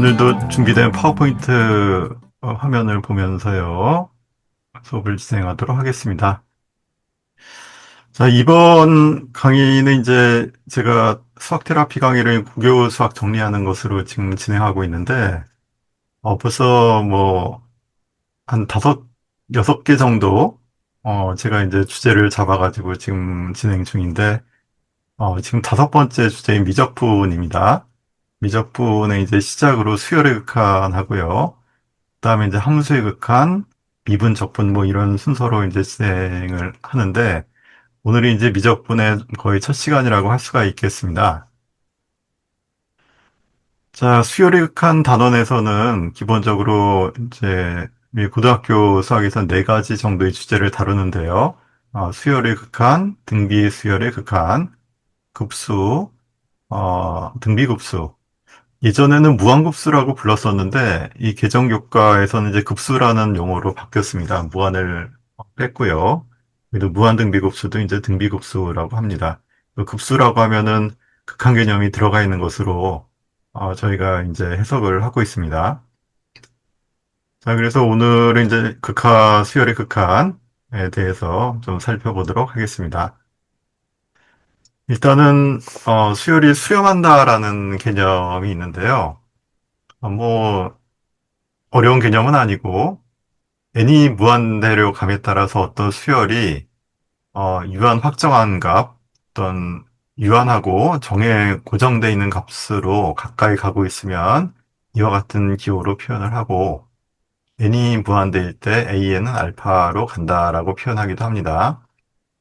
오늘도 준비된 파워포인트 화면을 보면서요. 수업을 진행하도록 하겠습니다. 자, 이번 강의는 이제 제가 수학 테라피 강의를 국어 수학 정리하는 것으로 지금 진행하고 있는데, 벌써 한 여섯 개 정도, 제가 이제 주제를 잡아가지고 지금 진행 중인데, 지금 다섯 번째 주제인 미적분입니다. 미적분의 이제 시작으로 수열의 극한하고요. 그다음에 이제 함수의 극한, 미분, 적분 이런 순서로 이제 진행을 하는데 오늘이 이제 미적분의 거의 첫 시간이라고 할 수가 있겠습니다. 자, 수열의 극한 단원에서는 기본적으로 이제 우리 고등학교 수학에서 네 가지 정도의 주제를 다루는데요. 수열의 극한, 등비 수열의 극한, 급수, 등비급수, 예전에는 무한급수라고 불렀었는데 이 계정교과에서는 이제 급수라는 용어로 바뀌었습니다. 무한을 뺐고요. 그래도 무한등비급수도 이제 등비급수라고 합니다. 그 급수라고 하면은 극한 개념이 들어가 있는 것으로 저희가 이제 해석을 하고 있습니다. 자, 그래서 오늘은 이제 극하, 수열의 극한에 대해서 좀 살펴보도록 하겠습니다. 일단은 수열이 수렴한다라는 개념이 있는데요. 뭐 어려운 개념은 아니고 n이 무한대로 감에 따라서 어떤 수열이 유한 확정한 값, 어떤 유한하고 정에 고정되어 있는 값으로 가까이 가고 있으면 이와 같은 기호로 표현을 하고 n이 무한대일 때 a에는 알파로 간다라고 표현하기도 합니다.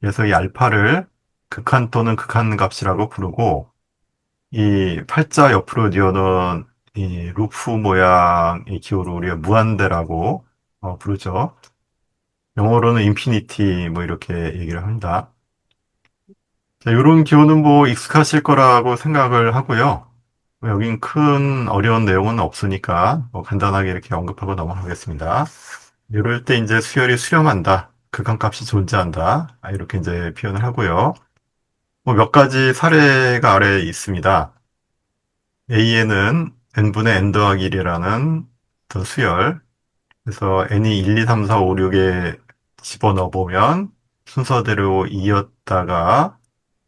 그래서 이 알파를 극한 또는 극한 값이라고 부르고 이 팔자 옆으로 뉘어놓은 이 루프 모양의 기호를 우리가 무한대라고 부르죠. 영어로는 인피니티 이렇게 얘기를 합니다. 자, 이런 기호는 익숙하실 거라고 생각을 하고요. 여긴 큰 어려운 내용은 없으니까 간단하게 이렇게 언급하고 넘어가겠습니다. 이럴 때 이제 수열이 수렴한다. 극한값이 존재한다. 이렇게 이제 표현을 하고요. 몇 가지 사례가 아래에 있습니다. A에는 n분의 n 더하기 1이라는 어떤 수열, 그래서 n이 1, 2, 3, 4, 5, 6에 집어넣어 보면 순서대로 2였다가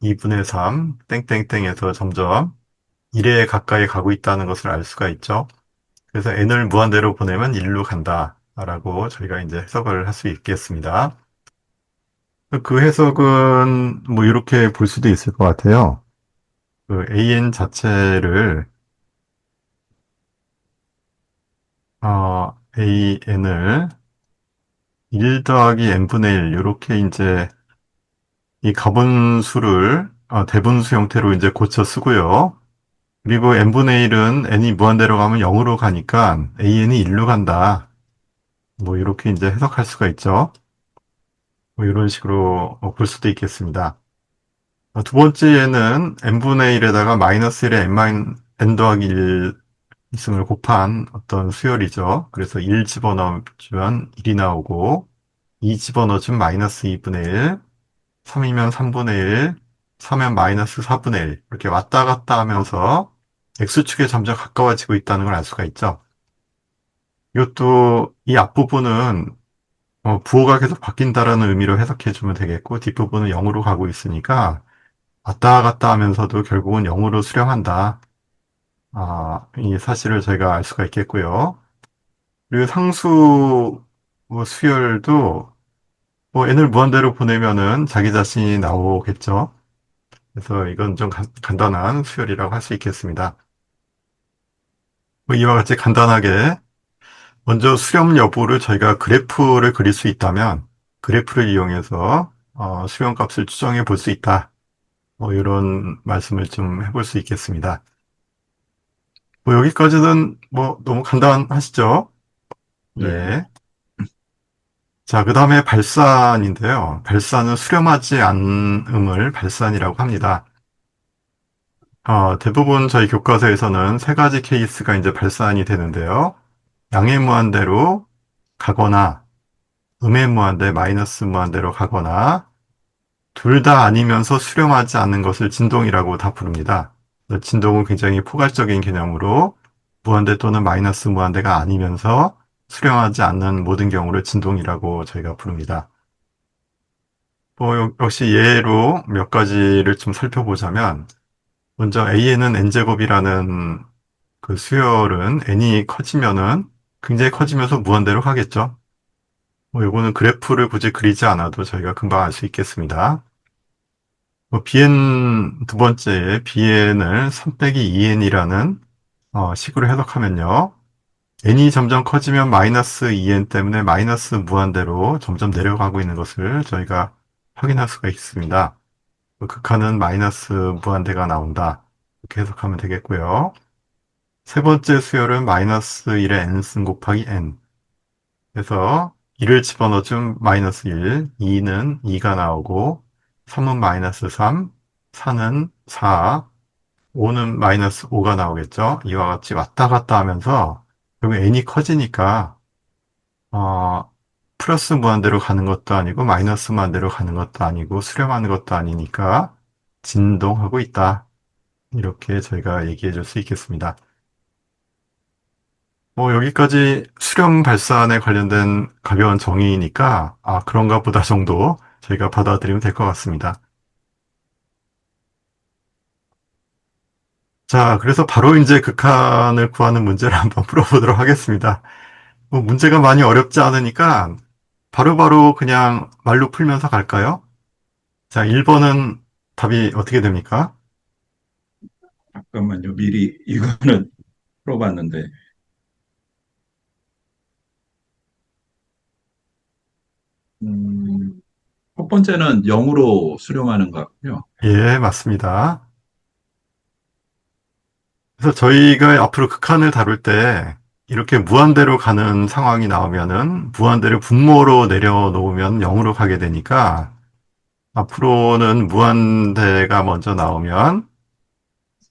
2분의 3, 땡땡땡에서 점점 1에 가까이 가고 있다는 것을 알 수가 있죠. 그래서 n을 무한대로 보내면 1로 간다라고 저희가 이제 해석을 할 수 있겠습니다. 그 해석은 이렇게 볼 수도 있을 것 같아요. 그 an 자체를 an을 1 더하기 n분의 1 이렇게 이제 이 가분수를 대분수 형태로 이제 고쳐 쓰고요. 그리고 n분의 1은 n이 무한대로 가면 0으로 가니까 an이 1로 간다. 이렇게 이제 해석할 수가 있죠. 이런 식으로 볼 수도 있겠습니다. 두 번째에는 n분의 1에다가 마이너스 1에 n 더하기 1 있음을 곱한 어떤 수열이죠. 그래서 1 집어넣으면 1이 나오고 2 집어넣으면 마이너스 2분의 1, 3이면 3분의 1, 4면 마이너스 4분의 1 이렇게 왔다 갔다 하면서 x축에 점점 가까워지고 있다는 걸 알 수가 있죠. 이것도 이 앞부분은 부호가 계속 바뀐다라는 의미로 해석해주면 되겠고 뒷부분은 0으로 가고 있으니까 왔다 갔다 하면서도 결국은 0으로 수렴한다. 이 사실을 저희가 알 수가 있겠고요. 그리고 상수 수열도 n을 무한대로 보내면은 자기 자신이 나오겠죠. 그래서 이건 좀 간단한 수열이라고 할 수 있겠습니다. 이와 같이 간단하게 먼저 수렴 여부를 저희가 그래프를 그릴 수 있다면 그래프를 이용해서 수렴값을 추정해 볼 수 있다. 이런 말씀을 좀 해볼 수 있겠습니다. 여기까지는 너무 간단하시죠? 네. 예. 자, 그 다음에 발산인데요. 발산은 수렴하지 않음을 발산이라고 합니다. 대부분 저희 교과서에서는 세 가지 케이스가 이제 발산이 되는데요. 양의 무한대로 가거나, 음의 무한대, 마이너스 무한대로 가거나, 둘 다 아니면서 수렴하지 않는 것을 진동이라고 다 부릅니다. 진동은 굉장히 포괄적인 개념으로 무한대 또는 마이너스 무한대가 아니면서 수렴하지 않는 모든 경우를 진동이라고 저희가 부릅니다. 역시 예로 몇 가지를 좀 살펴보자면, 먼저 A에는 N제곱이라는 그 수열은 N이 커지면은 굉장히 커지면서 무한대로 가겠죠. 요거는 그래프를 굳이 그리지 않아도 저희가 금방 알 수 있겠습니다. bn 두 번째에 bn을 3 빼기 2n이라는 식으로 해석하면요. n이 점점 커지면 마이너스 2n 때문에 마이너스 무한대로 점점 내려가고 있는 것을 저희가 확인할 수가 있습니다. 극한은 마이너스 무한대가 나온다. 이렇게 해석하면 되겠고요. 세 번째 수열은 마이너스 1의 n승 곱하기 n. 그래서 1을 집어넣으면 마이너스 1, 2는 2가 나오고, 3은 마이너스 3, 4는 4, 5는 마이너스 5가 나오겠죠. 이와 같이 왔다 갔다 하면서 결국 n이 커지니까 어, 플러스 무한대로 가는 것도 아니고 마이너스 무한대로 가는 것도 아니고 수렴하는 것도 아니니까 진동하고 있다. 이렇게 저희가 얘기해 줄 수 있겠습니다. 여기까지 수렴 발산에 관련된 가벼운 정의니까 그런가 보다 정도 저희가 받아들이면 될 것 같습니다. 자, 그래서 바로 이제 극한을 구하는 문제를 한번 풀어보도록 하겠습니다. 문제가 많이 어렵지 않으니까 바로바로 그냥 말로 풀면서 갈까요? 자, 1번은 답이 어떻게 됩니까? 잠깐만요. 미리 이거는 풀어봤는데, 음, 첫 번째는 0으로 수렴하는 것 같고요. 예, 맞습니다. 그래서 저희가 앞으로 극한을 다룰 때 이렇게 무한대로 가는 상황이 나오면은 무한대를 분모로 내려놓으면 0으로 가게 되니까 앞으로는 무한대가 먼저 나오면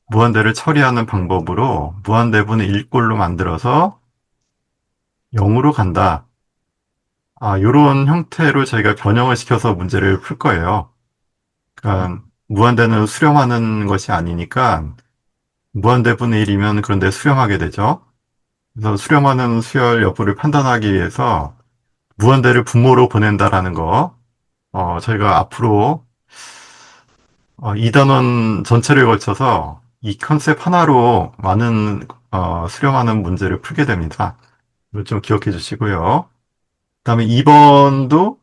무한대를 처리하는 방법으로 무한대분의 1꼴로 만들어서 0으로 간다. 요런 형태로 저희가 변형을 시켜서 문제를 풀 거예요. 그러니까 무한대는 수렴하는 것이 아니니까 무한대분의 1이면 그런데 수렴하게 되죠. 그래서 수렴하는 수열 여부를 판단하기 위해서 무한대를 분모로 보낸다라는 거, 저희가 앞으로 2단원 전체를 걸쳐서 이 컨셉 하나로 많은 수렴하는 문제를 풀게 됩니다. 이거 좀 기억해 주시고요. 그다음에 2번도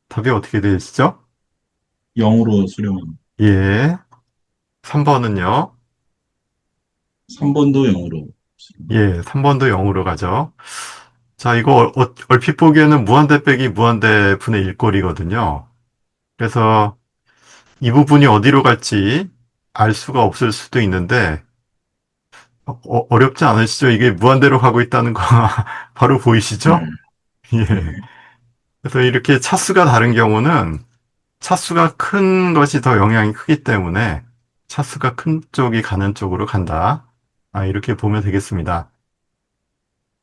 답이 어떻게 되시죠? 0으로 수렴합니다. 예. 3번은요? 3번도 0으로 수렴합니다. 예, 3번도 0으로 가죠. 자, 이거 얼핏 보기에는 무한대 빼기 무한대 분의 1꼴이거든요. 그래서 이 부분이 어디로 갈지 알 수가 없을 수도 있는데, 어렵지 않으시죠? 이게 무한대로 가고 있다는 거 바로 네, 보이시죠? 예. 네. 그래서 이렇게 차수가 다른 경우는 차수가 큰 것이 더 영향이 크기 때문에 차수가 큰 쪽이 가는 쪽으로 간다. 이렇게 보면 되겠습니다.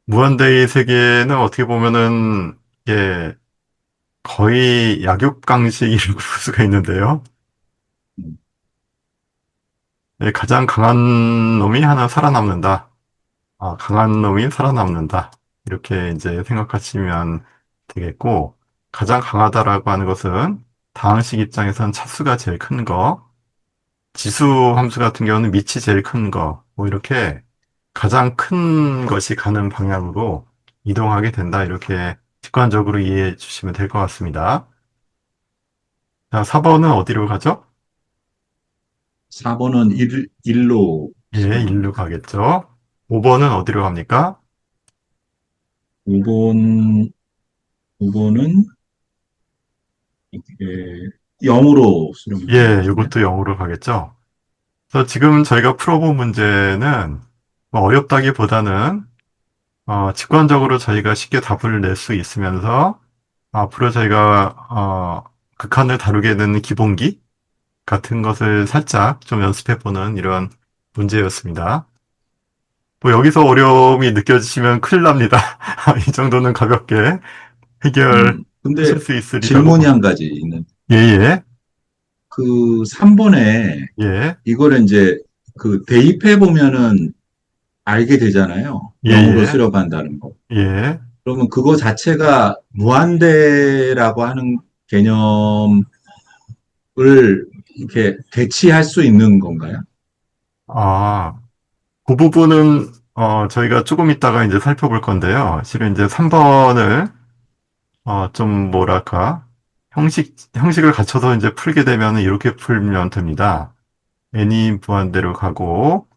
무한대의 세계는 어떻게 보면은, 예, 거의 약육강식이라고 볼 수가 있는데요. 음, 예, 가장 강한 놈이 하나 살아남는다. 강한 놈이 살아남는다. 이렇게 이제 생각하시면 되겠고, 가장 강하다라고 하는 것은 다항식 입장에서는 차수가 제일 큰 거, 지수 함수 같은 경우는 밑이 제일 큰 거, 이렇게 가장 큰 것이 가는 방향으로 이동하게 된다. 이렇게 직관적으로 이해해 주시면 될 것 같습니다. 자, 4번은 어디로 가죠? 4번은 1로 예, 1로 수렴합니다. 가겠죠. 5번은 어디로 갑니까? 5번, 5번은 이게 0으로 수렴하는 것 예, 같은데. 이것도 0으로 가겠죠. 그래서 지금 저희가 풀어본 문제는 뭐 어렵다기보다는 직관적으로 저희가 쉽게 답을 낼 수 있으면서 앞으로 저희가 극한을 다루게 되는 기본기 같은 것을 살짝 좀 연습해보는 이런 문제였습니다. 여기서 어려움이 느껴지시면 큰일 납니다. 이 정도는 가볍게 근데 해결하실 수 있으리라고 질문이 한 봅니다. 가지 있는. 예, 예, 그 3번에 예, 이거를 이제 그 대입해 보면은 알게 되잖아요. 예, 0으로 예, 수렴한다는 거. 예. 그러면 그거 자체가 무한대라고 하는 개념을 이렇게 대치할 수 있는 건가요? 아, 그 부분은, 저희가 조금 이따가 이제 살펴볼 건데요. 실은 이제 3번을, 좀 뭐랄까, 형식을 갖춰서 이제 풀게 되면 이렇게 풀면 됩니다. n이 무한대로 가고,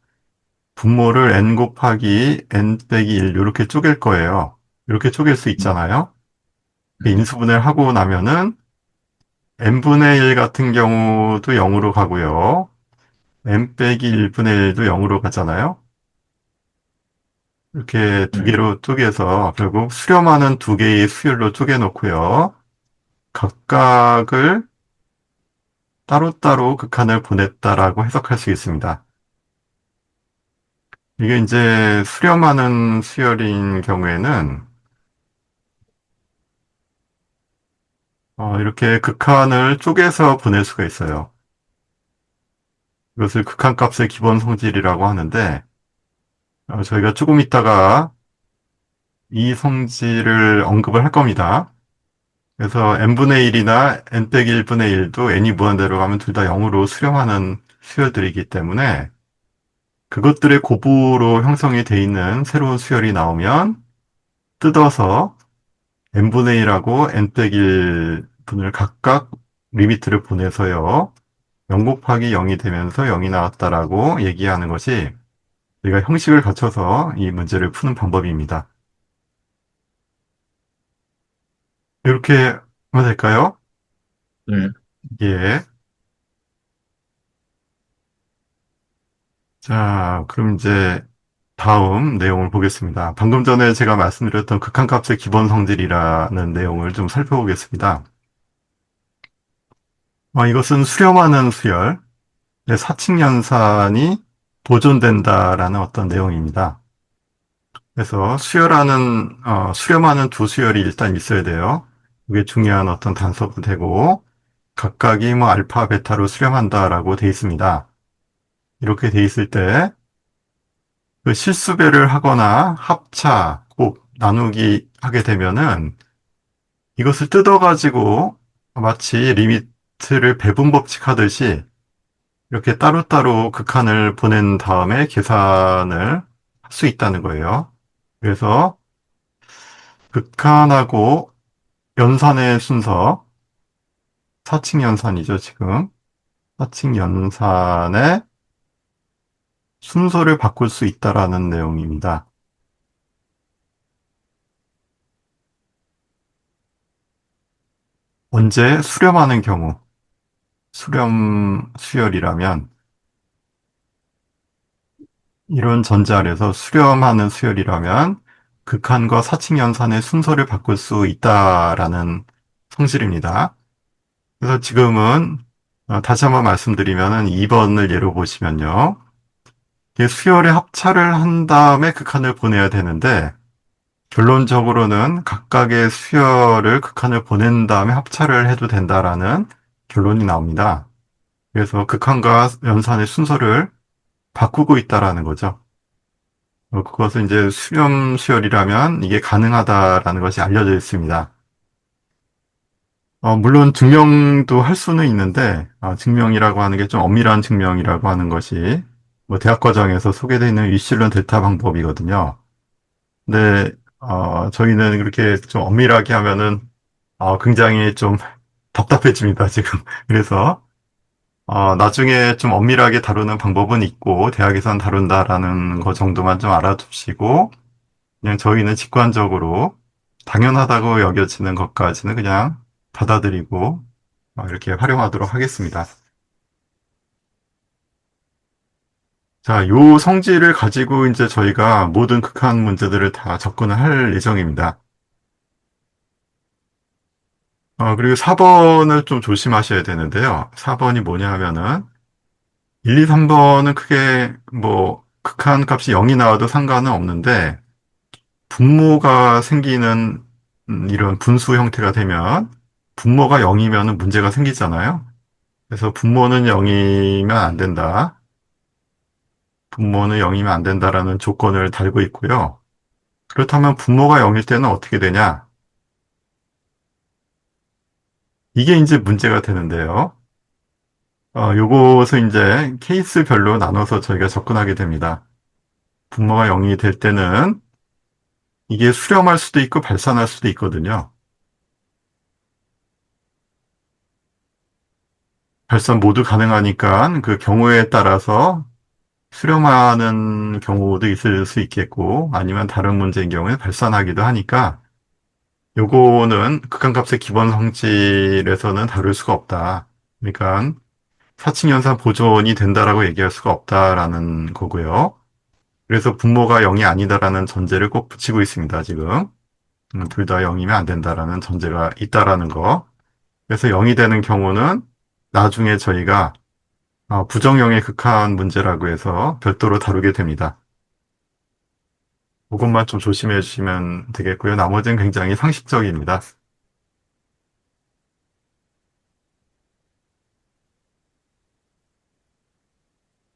분모를 n 곱하기 n 빼기 1 이렇게 쪼갤 거예요. 이렇게 쪼갤 수 있잖아요. 그 네. 인수분해를 하고 나면은 n분의 1 같은 경우도 0으로 가고요. n 빼기 1분의 1도 0으로 가잖아요. 이렇게 두 네. 개로 쪼개서 결국 수렴하는 두 개의 수열로 쪼개 놓고요. 각각을 따로따로 극한을 보냈다라고 해석할 수 있습니다. 이게 이제 수렴하는 수열인 경우에는 이렇게 극한을 쪼개서 보낼 수가 있어요. 이것을 극한값의 기본 성질이라고 하는데 저희가 조금 있다가 이 성질을 언급을 할 겁니다. 그래서 n분의 1이나 n 빼기 1분의 1도 n이 무한대로 가면 둘 다 0으로 수렴하는 수열들이기 때문에 그것들의 곱으로 형성이 돼 있는 새로운 수열이 나오면 뜯어서 n분의 1하고 n 빼기 1분을 각각 리미트를 보내서요. 0 곱하기 0이 되면서 0이 나왔다라고 얘기하는 것이 우리가 형식을 갖춰서 이 문제를 푸는 방법입니다. 이렇게 하면 될까요? 네. 예. 자, 그럼 이제 다음 내용을 보겠습니다. 방금 전에 제가 말씀드렸던 극한값의 기본 성질이라는 내용을 좀 살펴보겠습니다. 이것은 수렴하는 수열, 사칙연산이 보존된다라는 어떤 내용입니다. 그래서 수렴하는 두 수열이 일단 있어야 돼요. 그게 중요한 어떤 단서도 되고, 각각이 뭐 알파, 베타로 수렴한다라고 돼 있습니다. 이렇게 돼 있을 때, 그 실수배를 하거나 합차, 곱, 나누기 하게 되면은 이것을 뜯어가지고 마치 리미트를 배분 법칙 하듯이 이렇게 따로따로 극한을 보낸 다음에 계산을 할 수 있다는 거예요. 그래서 극한하고 연산의 순서, 사칙연산이죠, 지금. 사칙연산의 순서를 바꿀 수 있다라는 내용입니다. 언제 수렴하는 경우, 수렴 수열이라면 이런 전제 아래서 수렴하는 수열이라면 극한과 사칙연산의 순서를 바꿀 수 있다라는 성질입니다. 그래서 지금은 다시 한번 말씀드리면 2번을 예로 보시면요. 이게 수열의 합차를 한 다음에 극한을 보내야 되는데 결론적으로는 각각의 수열을 극한을 보낸 다음에 합차를 해도 된다라는 결론이 나옵니다. 그래서 극한과 연산의 순서를 바꾸고 있다라는 거죠. 그것은 이제 수렴 수열이라면 이게 가능하다라는 것이 알려져 있습니다. 물론 증명도 할 수는 있는데, 증명이라고 하는 게 좀 엄밀한 증명이라고 하는 것이, 뭐, 대학 과정에서 소개되어 있는 위실론 델타 방법이거든요. 근데, 저희는 그렇게 좀 엄밀하게 하면은, 굉장히 좀 답답해집니다, 지금. 그래서, 나중에 좀 엄밀하게 다루는 방법은 있고, 대학에선 다룬다라는 거 정도만 좀 알아두시고, 그냥 저희는 직관적으로 당연하다고 여겨지는 것까지는 그냥 받아들이고 이렇게 활용하도록 하겠습니다. 자, 요 성질을 가지고 이제 저희가 모든 극한 문제들을 다 접근을 할 예정입니다. 그리고 4번을 좀 조심하셔야 되는데요. 4번이 뭐냐 하면은 1, 2, 3번은 크게 뭐 극한 값이 0이 나와도 상관은 없는데 분모가 생기는 이런 분수 형태가 되면 분모가 0이면 문제가 생기잖아요. 그래서 분모는 0이면 안 된다. 분모는 0이면 안 된다라는 조건을 달고 있고요. 그렇다면 분모가 0일 때는 어떻게 되냐? 이게 이제 문제가 되는데요. 요것을 이제 케이스별로 나눠서 저희가 접근하게 됩니다. 분모가 0이 될 때는 이게 수렴할 수도 있고 발산할 수도 있거든요. 발산 모두 가능하니까 그 경우에 따라서 수렴하는 경우도 있을 수 있겠고 아니면 다른 문제인 경우에 발산하기도 하니까 요거는 극한값의 기본 성질에서는 다룰 수가 없다. 그러니까 사칙연산 보존이 된다라고 얘기할 수가 없다라는 거고요. 그래서 분모가 0이 아니다라는 전제를 꼭 붙이고 있습니다, 지금. 둘 다 0이면 안 된다라는 전제가 있다라는 거. 그래서 0이 되는 경우는 나중에 저희가 부정형의 극한 문제라고 해서 별도로 다루게 됩니다. 그것만 좀 조심해 주시면 되겠고요. 나머지는 굉장히 상식적입니다.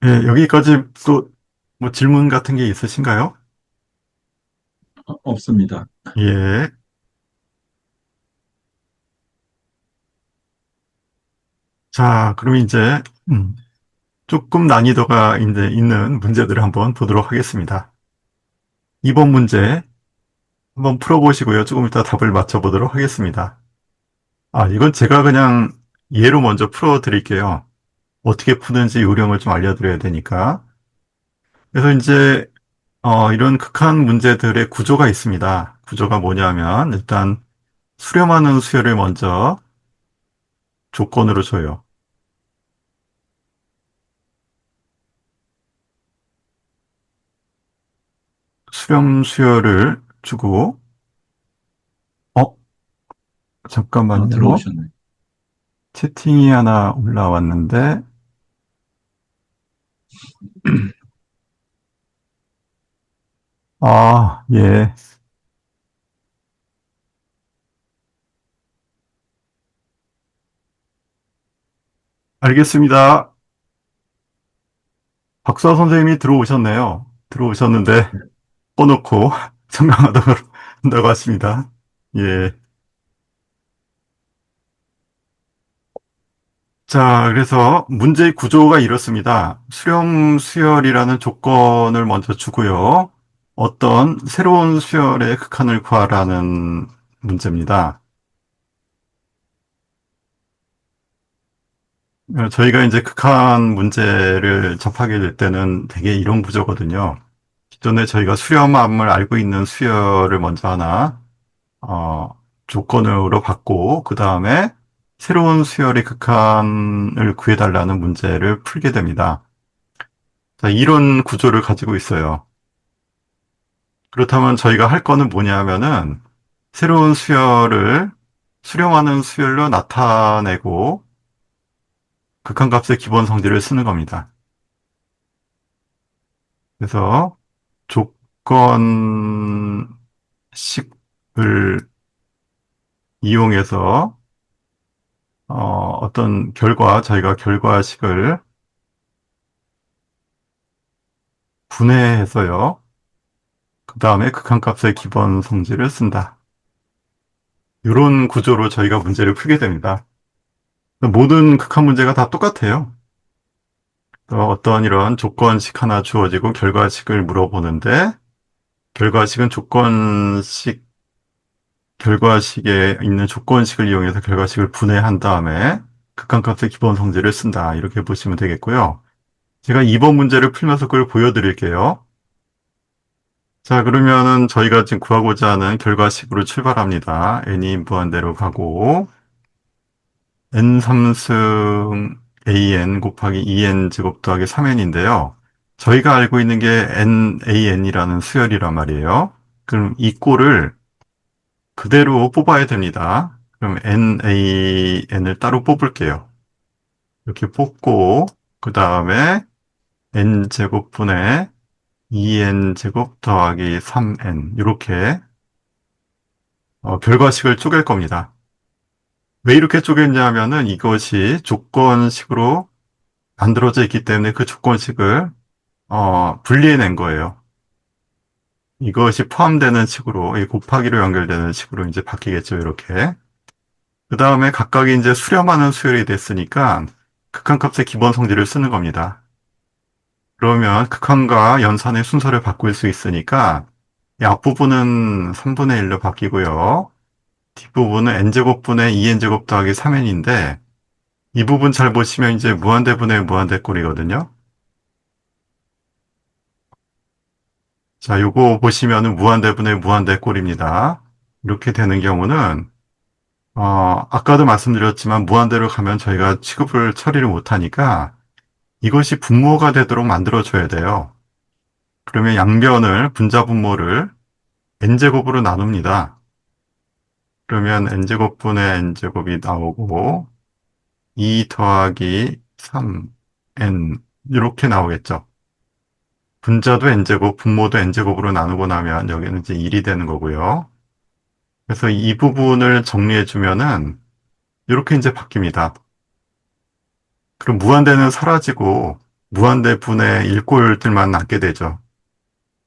예, 여기까지 또 뭐 질문 같은 게 있으신가요? 없습니다. 예. 자, 그럼 이제 조금 난이도가 이제 있는 문제들을 한번 보도록 하겠습니다. 이번 문제 한번 풀어보시고요. 조금 이따 답을 맞춰보도록 하겠습니다. 이건 제가 그냥 예로 먼저 풀어드릴게요. 어떻게 푸는지 요령을 좀 알려드려야 되니까. 그래서 이제 이런 극한 문제들의 구조가 있습니다. 구조가 뭐냐면 일단 수렴하는 수열을 먼저 조건으로 줘요. 수렴 수열을 주고 어 잠깐만요. 들어오셨네. 채팅이 하나 올라왔는데 예. 알겠습니다. 박수아 선생님이 들어오셨네요. 들어오셨는데 꺼놓고 설명하도록 한다고 하십니다. 예. 자, 그래서 문제의 구조가 이렇습니다. 수렴 수열이라는 조건을 먼저 주고요. 어떤 새로운 수열의 극한을 구하라는 문제입니다. 저희가 이제 극한 문제를 접하게 될 때는 되게 이런 구조거든요. 기존에 저희가 수렴함을 알고 있는 수열을 먼저 하나, 조건으로 받고, 그 다음에 새로운 수열의 극한을 구해달라는 문제를 풀게 됩니다. 자, 이런 구조를 가지고 있어요. 그렇다면 저희가 할 거는 뭐냐면은 새로운 수열을 수렴하는 수열로 나타내고 극한값의 기본 성질을 쓰는 겁니다. 그래서 조건식을 이용해서 어떤 저희가 결과식을 분해해서요. 그 다음에 극한값의 기본 성질을 쓴다. 이런 구조로 저희가 문제를 풀게 됩니다. 모든 극한 문제가 다 똑같아요. 어떤 이런 조건식 하나 주어지고 결과식을 물어보는데 결과식은 결과식에 있는 조건식을 이용해서 결과식을 분해한 다음에 극한값의 기본 성질을 쓴다. 이렇게 보시면 되겠고요. 제가 2번 문제를 풀면서 그걸 보여드릴게요. 자, 그러면은 저희가 지금 구하고자 하는 결과식으로 출발합니다. n이 무한대로 가고 n 3승 an 곱하기 2n 제곱 더하기 3n인데요. 저희가 알고 있는 게 nan이라는 수열이란 말이에요. 그럼 이 꼴을 그대로 뽑아야 됩니다. 그럼 nan을 따로 뽑을게요. 이렇게 뽑고 그 다음에 n제곱분의 2n제곱 더하기 3n 이렇게 결과식을 쪼갤 겁니다. 왜 이렇게 쪼갰냐면은 이것이 조건식으로 만들어져 있기 때문에 그 조건식을 분리해낸 거예요. 이것이 포함되는 식으로, 이 곱하기로 연결되는 식으로 이제 바뀌겠죠, 이렇게. 그 다음에 각각이 이제 수렴하는 수열이 됐으니까 극한값의 기본 성질을 쓰는 겁니다. 그러면 극한과 연산의 순서를 바꿀 수 있으니까 이 앞부분은 3분의 1로 바뀌고요. 뒷부분은 n제곱분의 2n제곱 더하기 3n인데 이 부분 잘 보시면 이제 무한대분의 무한대꼴이거든요. 자, 요거 보시면은 무한대분의 무한대꼴입니다. 이렇게 되는 경우는 아까도 말씀드렸지만 무한대로 가면 저희가 취급을 처리를 못하니까 이것이 분모가 되도록 만들어줘야 돼요. 그러면 양변을 분자분모를 n제곱으로 나눕니다. 그러면 n제곱분의 n제곱이 나오고 2 더하기 3n 이렇게 나오겠죠. 분자도 n제곱, 분모도 n제곱으로 나누고 나면 여기는 이제 1이 되는 거고요. 그래서 이 부분을 정리해 주면은 이렇게 이제 바뀝니다. 그럼 무한대는 사라지고 무한대 분의 일꼴들만 남게 되죠.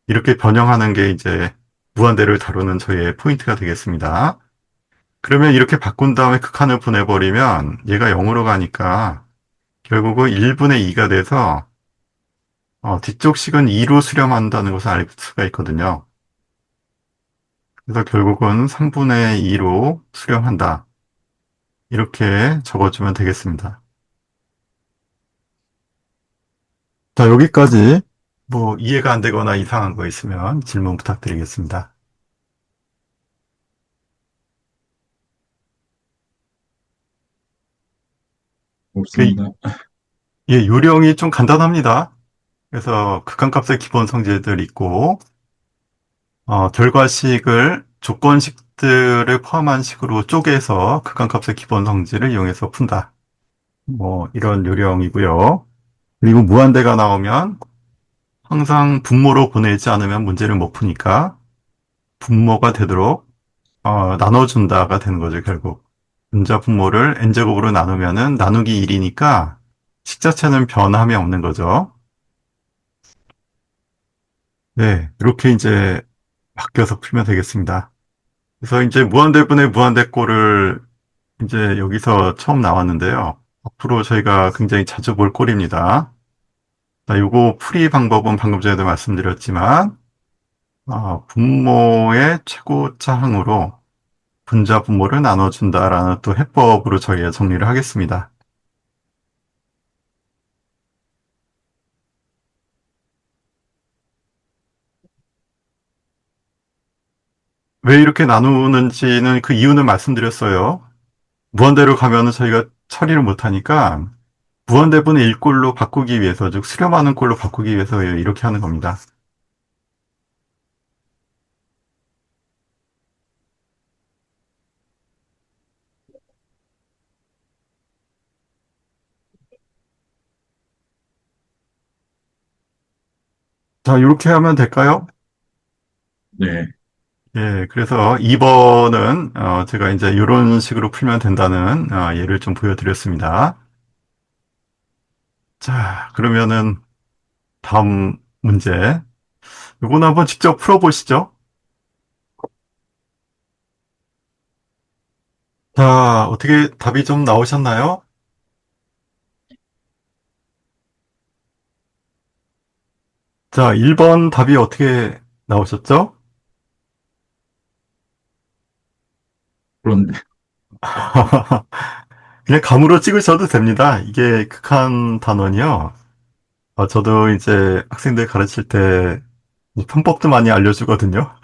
이렇게 변형하는 게 이제 무한대를 다루는 저희의 포인트가 되겠습니다. 그러면 이렇게 바꾼 다음에 극한을 보내버리면 얘가 0으로 가니까 결국은 1분의 2가 돼서 뒤쪽 식은 2로 수렴한다는 것을 알 수가 있거든요. 그래서 결국은 3분의 2로 수렴한다. 이렇게 적어주면 되겠습니다. 자, 여기까지 뭐 이해가 안 되거나 이상한 거 있으면 질문 부탁드리겠습니다. 그, 없습니다. 예, 요령이 좀 간단합니다. 그래서 극한값의 기본 성질들 있고, 결과식을 조건식들을 포함한 식으로 쪼개서 극한값의 기본 성질을 이용해서 푼다. 뭐, 이런 요령이고요. 그리고 무한대가 나오면 항상 분모로 보내지 않으면 문제를 못 푸니까 분모가 되도록 나눠준다가 되는 거죠, 결국. 분자 분모를 n제곱으로 나누면은 나누기 1이니까 식자체는 변함이 없는 거죠. 네, 이렇게 이제 바뀌어서 풀면 되겠습니다. 그래서 이제 무한대분의 무한대꼴을 이제 여기서 처음 나왔는데요. 앞으로 저희가 굉장히 자주 볼 꼴입니다. 자, 요거 풀이 방법은 방금 전에도 말씀드렸지만, 분모의 최고차 항으로 분자 분모를 나눠준다라는 또 해법으로 저희가 정리를 하겠습니다. 왜 이렇게 나누는지는 그 이유는 말씀드렸어요. 무한대로 가면은 저희가 처리를 못하니까 무한대분의 일꼴로 바꾸기 위해서, 즉 수렴하는 꼴로 바꾸기 위해서 이렇게 하는 겁니다. 자, 이렇게 하면 될까요? 네. 예, 그래서 2번은 제가 이제 이런 식으로 풀면 된다는 예를 좀 보여드렸습니다. 자, 그러면은 다음 문제. 이건 한번 직접 풀어보시죠. 자, 어떻게 답이 좀 나오셨나요? 자, 1번 답이 어떻게 나오셨죠? 그런데, 그냥 감으로 찍으셔도 됩니다. 이게 극한 단원이요. 저도 이제 학생들 가르칠 때 편법도 많이 알려주거든요.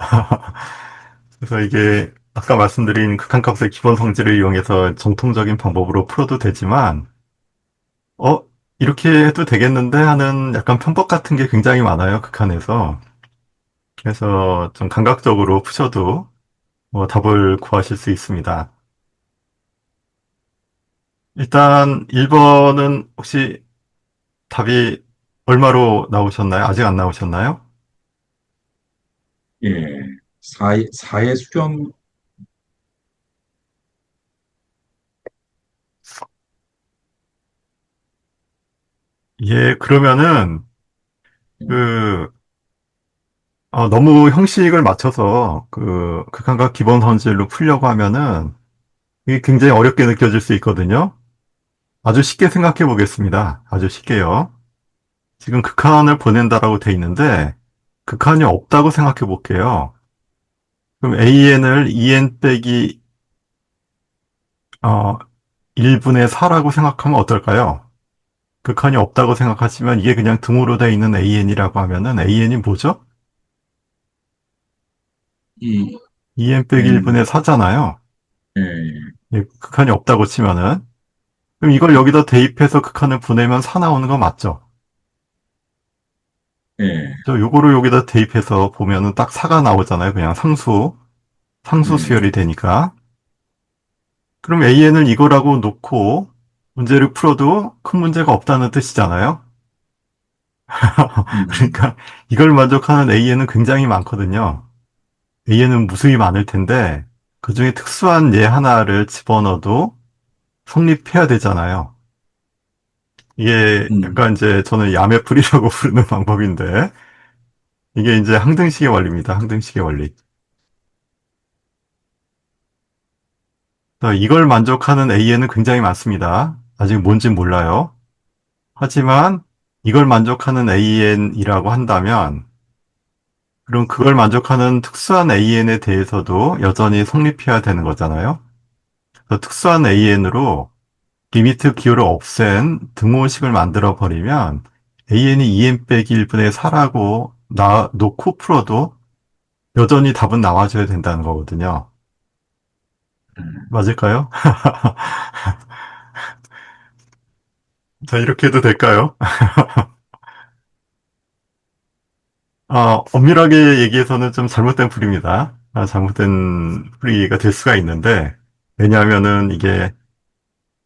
그래서 이게 아까 말씀드린 극한값의 기본 성질을 이용해서 정통적인 방법으로 풀어도 되지만, 어, 이렇게 해도 되겠는데 하는 약간 편법 같은 게 굉장히 많아요, 극한에서. 그래서 좀 감각적으로 푸셔도 뭐 답을 구하실 수 있습니다. 일단 1번은 혹시 답이 얼마로 나오셨나요? 아직 안 나오셨나요? 예. 사의 수렴, 예, 그러면은 그, 너무 형식을 맞춰서 극한과 기본 선질로 풀려고 하면은 이게 굉장히 어렵게 느껴질 수 있거든요. 아주 쉽게 생각해 보겠습니다. 아주 쉽게요. 지금 극한을 보낸다라고 돼 있는데 극한이 없다고 생각해 볼게요. 그럼 AN을 EN 빼기 1분의 4라고 생각하면 어떨까요? 극한이 없다고 생각하시면 이게 그냥 등호로 되어 있는 AN이라고 하면은 AN이 뭐죠? 이, 2n 빼기 N, 1분의 4잖아요. 예, 극한이 없다고 치면은. 그럼 이걸 여기다 대입해서 극한을 보내면 4 나오는 거 맞죠? 예, 저 요거를 여기다 대입해서 보면은 딱 4가 나오잖아요. 그냥 상수 예, 수열이 되니까. 그럼 AN을 이거라고 놓고 문제를 풀어도 큰 문제가 없다는 뜻이잖아요. 음, 그러니까 이걸 만족하는 AN은 굉장히 많거든요. AN은 무수히 많을 텐데 그 중에 특수한 예 하나를 집어넣어도 성립해야 되잖아요. 이게 음, 약간 이제 저는 야매풀이라고 부르는 방법인데 이게 이제 항등식의 원리입니다. 항등식의 원리. 이걸 만족하는 AN은 굉장히 많습니다. 아직 뭔진 몰라요. 하지만 이걸 만족하는 AN이라고 한다면 그럼 그걸 만족하는 특수한 AN에 대해서도 여전히 성립해야 되는 거잖아요. 그래서 특수한 AN으로 리미트 기호를 없앤 등호식을 만들어 버리면 AN이 2n 빼기 1분의 4라고 놓고 풀어도 여전히 답은 나와줘야 된다는 거거든요. 음, 맞을까요? 자, 이렇게 해도 될까요? 엄밀하게 얘기해서는 좀 잘못된 풀이입니다. 잘못된 풀이가 될 수가 있는데, 왜냐하면은 이게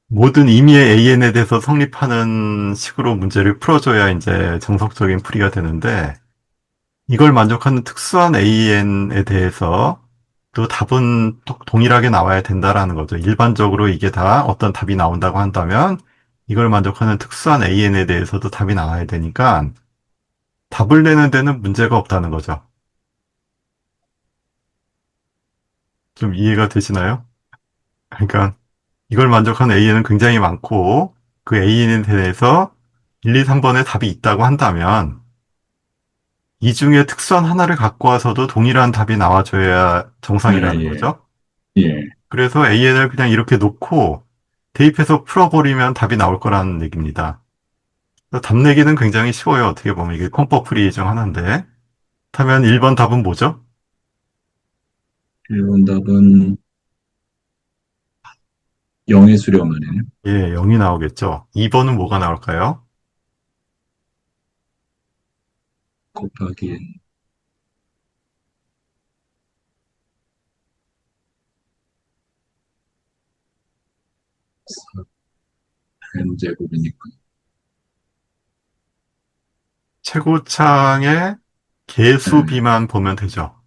모든 임의의 AN에 대해서 성립하는 식으로 문제를 풀어줘야 이제 정석적인 풀이가 되는데, 이걸 만족하는 특수한 AN에 대해서 또 답은 동일하게 나와야 된다라는 거죠. 일반적으로 이게 다 어떤 답이 나온다고 한다면, 이걸 만족하는 특수한 AN에 대해서도 답이 나와야 되니까, 답을 내는 데는 문제가 없다는 거죠. 좀 이해가 되시나요? 그러니까 이걸 만족하는 AN은 굉장히 많고 그 AN에 대해서 1, 2, 3번에 답이 있다고 한다면 이 중에 특수한 하나를 갖고 와서도 동일한 답이 나와줘야 예, 정상이라는 예, 거죠. 예. 그래서 AN을 그냥 이렇게 놓고 대입해서 풀어버리면 답이 나올 거라는 얘기입니다. 답 내기는 굉장히 쉬워요. 어떻게 보면 이게 컴퍼 풀이 중 하나인데. 그렇다면 1번 답은 뭐죠? 1번 답은 0의 수렴하네요. 예, 0이 나오겠죠. 2번은 뭐가 나올까요? 곱하기 n제곱이니까. 최고창의 개수 예, 비만 보면 되죠.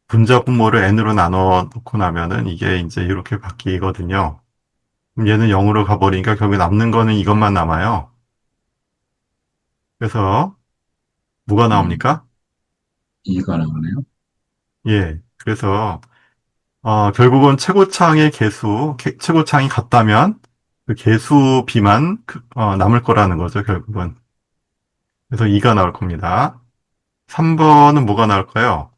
분자 분모를 n으로 나눠 놓고 나면은 이게 이제 이렇게 바뀌거든요. 그럼 얘는 0으로 가버리니까 결국 남는 거는 이것만 남아요. 그래서 뭐가 음, 나옵니까? 2가 나오네요. 예. 그래서 결국은 최고창의 최고창이 같다면 그 개수 비만 남을 거라는 거죠, 결국은. 그래서 2가 나올 겁니다. 3번은 뭐가 나올까요?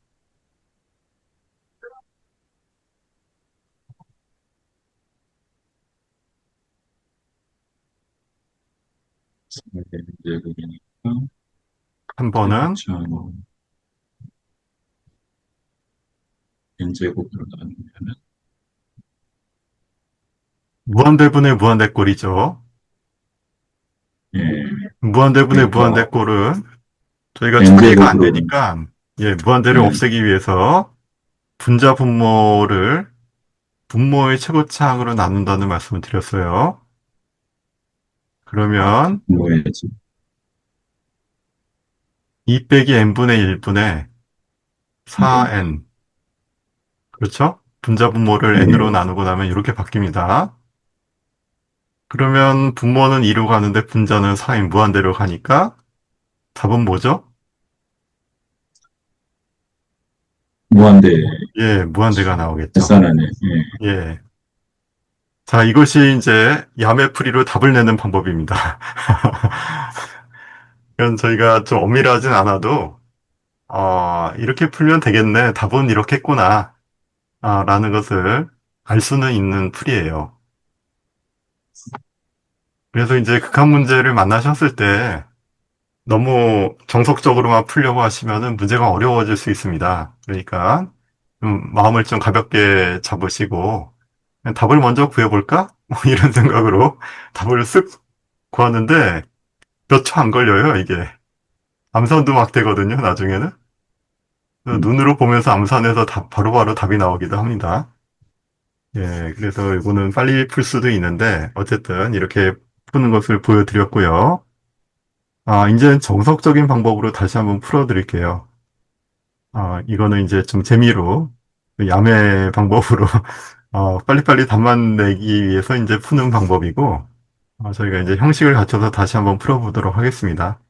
4n제곱이니까 3번은 최고차로 n제곱으로 나누면 무한대분의 무한대꼴이죠. 예, 무한대분의 그러니까 무한대꼴은 저희가 처리가 안 n제곱으로 되니까, 예, 무한대를 예, 없애기 위해서 분자 분모를 분모의 최고차항으로 나눈다는 말씀을 드렸어요. 그러면 뭐야지? 2 빼기 n분의 1분의 예, 4n. 그렇죠? 분자 분모를 n으로 예, 나누고 나면 이렇게 바뀝니다. 그러면 분모는 2로 가는데 분자는 4인 무한대로 가니까 답은 뭐죠? 무한대 예, 무한대가 나오겠죠. 계산하네. 예. 예. 자, 이것이 이제 야매풀이로 답을 내는 방법입니다. 이건 저희가 좀 엄밀하진 않아도, 이렇게 풀면 되겠네. 답은 이렇겠구나. 라는 것을 알 수는 있는 풀이에요. 그래서 이제 극한 문제를 만나셨을 때 너무 정석적으로만 풀려고 하시면은 문제가 어려워질 수 있습니다. 그러니까 마음을 좀 가볍게 잡으시고 그냥 답을 먼저 구해볼까? 뭐 이런 생각으로 답을 쓱 구하는데 몇 초 안 걸려요, 이게. 암산도 막 되거든요, 나중에는. 그래서 음. 눈으로 보면서 암산해서 바로바로 답이 나오기도 합니다. 예, 그래서 이거는 빨리 풀 수도 있는데 어쨌든 이렇게 푸는 것을 보여드렸고요. 이제는 정석적인 방법으로 다시 한번 풀어드릴게요. 이거는 이제 좀 재미로, 야매 방법으로, 빨리빨리 답만 내기 위해서 이제 푸는 방법이고, 저희가 이제 형식을 갖춰서 다시 한번 풀어보도록 하겠습니다.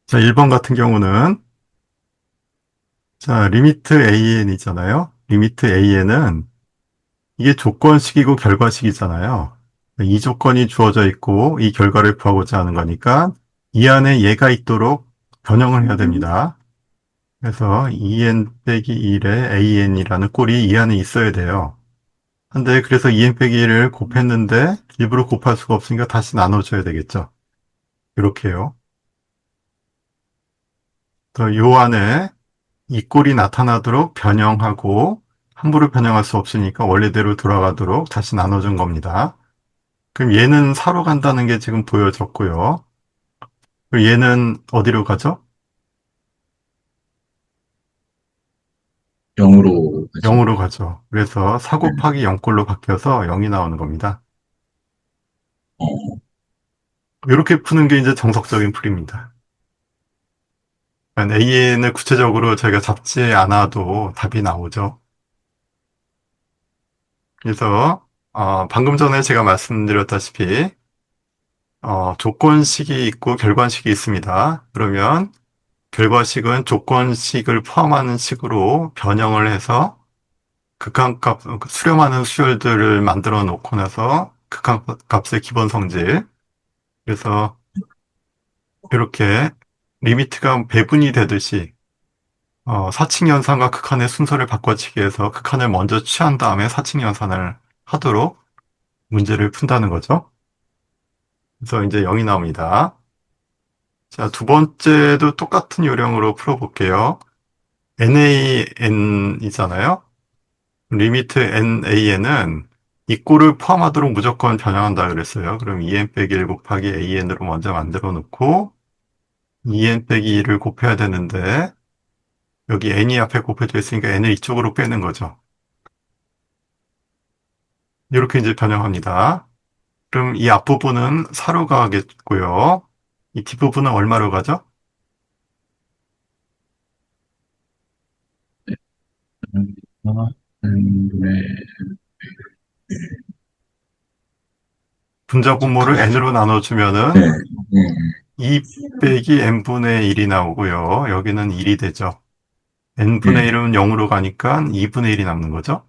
자, 1번 같은 경우는, 자, 리미트 AN 있잖아요. 리미트 AN은 이게 조건식이고 결과식이잖아요. 이 조건이 주어져 있고 이 결과를 구하고자 하는 거니까 이 안에 얘가 있도록 변형을 해야 됩니다. 그래서 2n 빼기 1에 an이라는 꼴이 이 안에 있어야 돼요. 근데 그래서 2n 빼기 1을 곱했는데 일부러 곱할 수가 없으니까 다시 나눠줘야 되겠죠. 이렇게요. 요 안에 이 꼴이 나타나도록 변형하고 함부로 변형할 수 없으니까 원래대로 돌아가도록 다시 나눠준 겁니다. 그럼 얘는 사로 간다는 게 지금 보여졌고요. 그럼 얘는 어디로 가죠? 0으로 하죠. 0으로 가죠. 그래서 4 네. 곱하기 0꼴로 바뀌어서 0이 나오는 겁니다. 어, 이렇게 푸는 게 이제 정석적인 풀이입니다. AN을 구체적으로 저희가 잡지 않아도 답이 나오죠. 그래서 방금 전에 제가 말씀드렸다시피 조건식이 있고 결과식이 있습니다. 그러면 결과식은 조건식을 포함하는 식으로 변형을 해서 극한값, 수렴하는 수열들을 만들어 놓고 나서 극한값의 기본 성질. 그래서 이렇게 리미트가 배분이 되듯이 사칙연산과 극한의 순서를 바꿔치기 해서 극한을 먼저 취한 다음에 사칙연산을 하도록 문제를 푼다는 거죠. 그래서 이제 0이 나옵니다. 자, 두 번째도 똑같은 요령으로 풀어볼게요. NaN이잖아요. 리미트 NaN은 이 꼴을 포함하도록 무조건 변형한다 그랬어요. 그럼 2n 빼기 1 곱하기 AN으로 먼저 만들어 놓고 2n 빼기 1을 곱해야 되는데 여기 n이 앞에 곱해져 있으니까 n을 이쪽으로 빼는 거죠. 이렇게 이제 변형합니다. 그럼 이 앞부분은 4로 가겠고요. 이 뒷부분은 얼마로 가죠? 네. 분자 분모를 n으로 네. 나눠주면은 네. 2 빼기 n분의 1이 나오고요. 여기는 1이 되죠. n분의 네. 1은 0으로 가니까 2분의 1이 남는 거죠.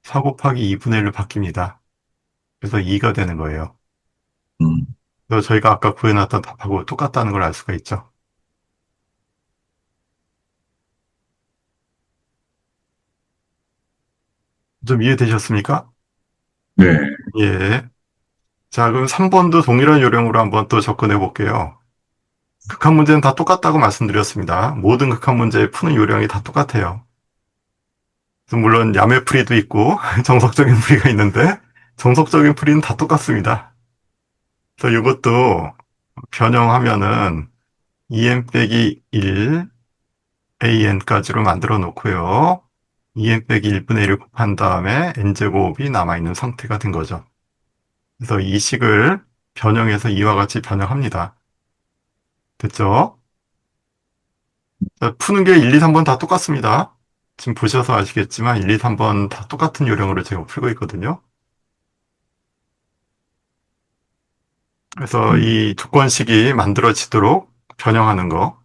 4 곱하기 2분의 1로 바뀝니다. 그래서 2가 되는 거예요. 음, 그래서 저희가 아까 구해놨던 답하고 똑같다는 걸 알 수가 있죠. 좀 이해되셨습니까? 네. 예. 자, 그럼 3번도 동일한 요령으로 한번 또 접근해 볼게요. 극한 문제는 다 똑같다고 말씀드렸습니다. 모든 극한 문제 푸는 요령이 다 똑같아요. 물론 야매풀이도 있고 정석적인 풀이가 있는데 정석적인 풀이는 다 똑같습니다. 그래서 이것도 변형하면은 2n 빼기 1 an까지로 만들어 놓고요. 2n 빼기 1분의 1을 곱한 다음에 n제곱이 남아있는 상태가 된 거죠. 그래서 이 식을 변형해서 이와 같이 변형합니다. 됐죠? 자, 푸는 게 1, 2, 3번 다 똑같습니다. 지금 보셔서 아시겠지만 1, 2, 3번 다 똑같은 요령으로 제가 풀고 있거든요. 그래서 이 조건식이 만들어지도록 변형하는 거.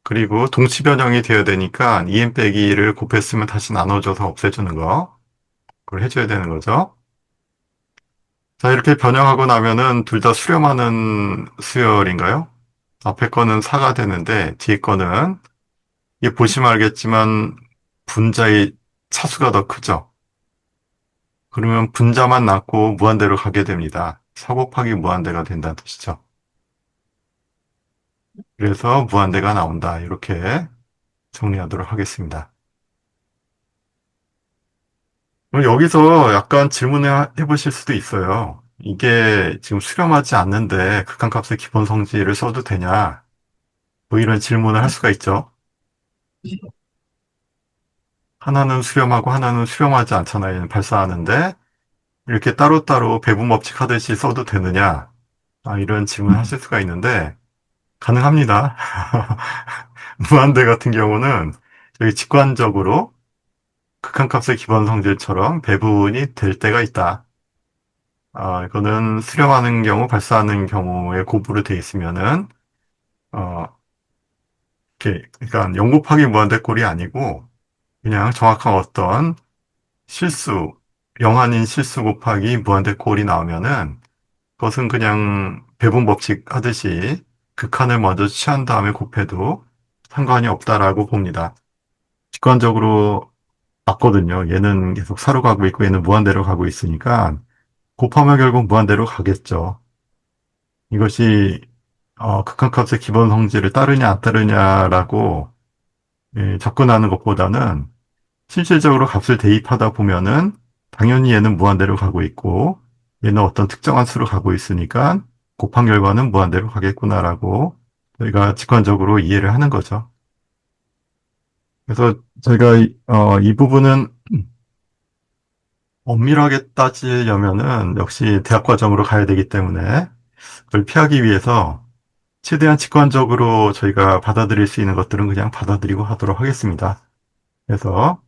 그리고 동치 변형이 되어야 되니까 2n 빼기를 곱했으면 다시 나눠줘서 없애주는 거. 그걸 해줘야 되는 거죠. 자, 이렇게 변형하고 나면은 둘 다 수렴하는 수열인가요? 앞에 거는 4가 되는데 뒤에 거는 이게 보시면 알겠지만 분자의 차수가 더 크죠. 그러면 분자만 남고 무한대로 가게 됩니다. 4 곱하기 무한대가 된다는 뜻이죠. 그래서 무한대가 나온다. 이렇게 정리하도록 하겠습니다. 그럼 여기서 약간 질문을 해보실 수도 있어요. 이게 지금 수렴하지 않는데 극한값의 기본 성질을 써도 되냐? 뭐 이런 질문을 할 수가 있죠. 하나는 수렴하고 하나는 수렴하지 않잖아요. 발사하는데 이렇게 따로따로 배분법칙 하듯이 써도 되느냐? 이런 질문을 하실 수가 있는데 가능합니다. 무한대 같은 경우는 여기 직관적으로 극한값의 기본 성질처럼 배분이 될 때가 있다. 이거는 수렴하는 경우, 발사하는 경우에 고부로 되어 있으면은, 어, 이렇게, 그러니까 0 곱하기 무한대 꼴이 아니고, 그냥 정확한 어떤 실수, 0 아닌 실수 곱하기 무한대 꼴이 나오면은, 그것은 그냥 배분 법칙 하듯이 극한을 먼저 취한 다음에 곱해도 상관이 없다라고 봅니다. 직관적으로 맞거든요. 얘는 계속 사로 가고 있고 얘는 무한대로 가고 있으니까 곱하면 결국 무한대로 가겠죠. 이것이 극한값의 기본 성질을 따르냐 안 따르냐라고 접근하는 것보다는 실질적으로 값을 대입하다 보면은 당연히 얘는 무한대로 가고 있고 얘는 어떤 특정한 수로 가고 있으니까 곱한 결과는 무한대로 가겠구나라고 저희가 직관적으로 이해를 하는 거죠. 그래서 저희가 이 부분은 엄밀하게 따지려면은 역시 대학 과정으로 가야 되기 때문에 그걸 피하기 위해서 최대한 직관적으로 저희가 받아들일 수 있는 것들은 그냥 받아들이고 하도록 하겠습니다. 그래서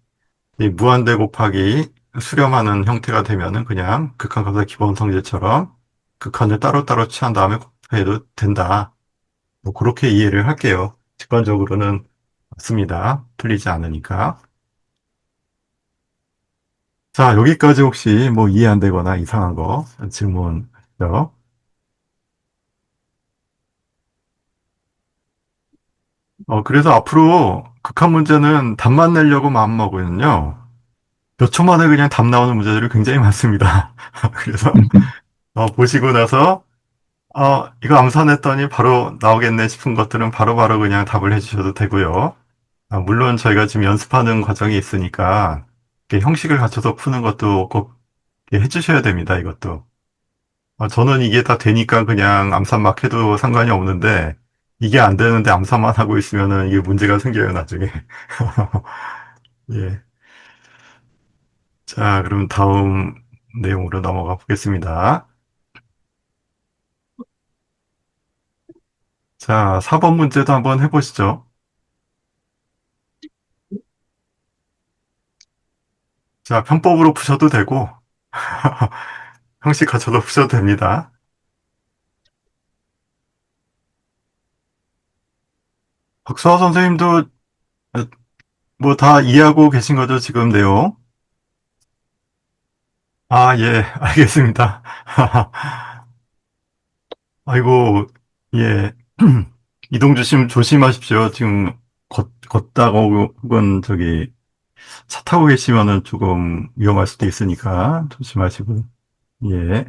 이 무한대 곱하기 수렴하는 형태가 되면은 그냥 극한값의 기본 성질처럼 극한을 따로따로 취한 다음에 곱해도 된다. 뭐 그렇게 이해를 할게요. 직관적으로는 맞습니다. 틀리지 않으니까. 자, 여기까지 혹시 뭐 이해 안 되거나 이상한 거 질문요. 그래서 앞으로 극한 문제는 답만 내려고 마음먹으면요. 몇 초 만에 그냥 답 나오는 문제들이 굉장히 많습니다. 그래서 보시고 나서 이거 암산했더니 바로 나오겠네 싶은 것들은 바로바로 그냥 답을 해주셔도 되고요. 물론 저희가 지금 연습하는 과정이 있으니까 이렇게 형식을 갖춰서 푸는 것도 꼭 이렇게 해주셔야 됩니다. 이것도. 저는 이게 다 되니까 그냥 암산 막 해도 상관이 없는데 이게 안 되는데 암산만 하고 있으면은 이게 문제가 생겨요, 나중에. 예. 자, 그럼 다음 내용으로 넘어가 보겠습니다. 자, 4번 문제도 한번 해보시죠. 자, 편법으로 푸셔도 되고, 형식 갖춰서 푸셔도 됩니다. 박수아 선생님도 뭐 다 이해하고 계신 거죠, 지금 내용? 예, 알겠습니다. 아이고, 예. 이동 조심하십시오. 지금 걷다가 혹은 저기 차 타고 계시면은 조금 위험할 수도 있으니까 조심하시고. 예.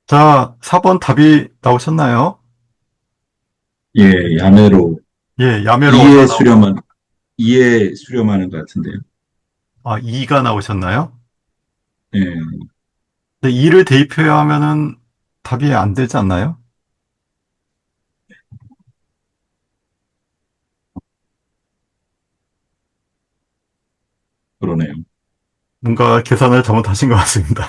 자, 4번 답이 나오셨나요? 예, 야매로 예, 야매로 어디서 이에 수렴한 이에 수렴하는 것 같은데요. 2가 나오셨나요? 예, 근데 2를 대입해야 하면은 답이 안 되지 않나요? 그러네요. 뭔가 계산을 잘못하신 것 같습니다.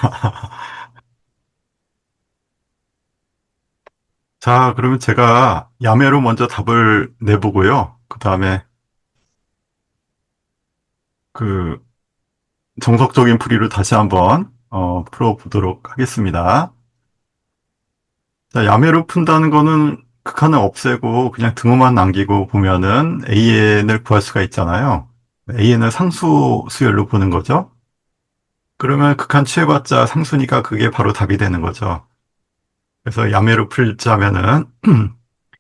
자, 그러면 제가 야매로 먼저 답을 내보고요. 그 다음에 그 정석적인 풀이를 다시 한번 풀어보도록 하겠습니다. 자, 야매로 푼다는 거는 극한을 없애고 그냥 등호만 남기고 보면은 AN을 구할 수가 있잖아요. AN을 상수 수열로 보는 거죠. 그러면 극한 취해봤자 상수니까 그게 바로 답이 되는 거죠. 그래서 야매로 풀자면은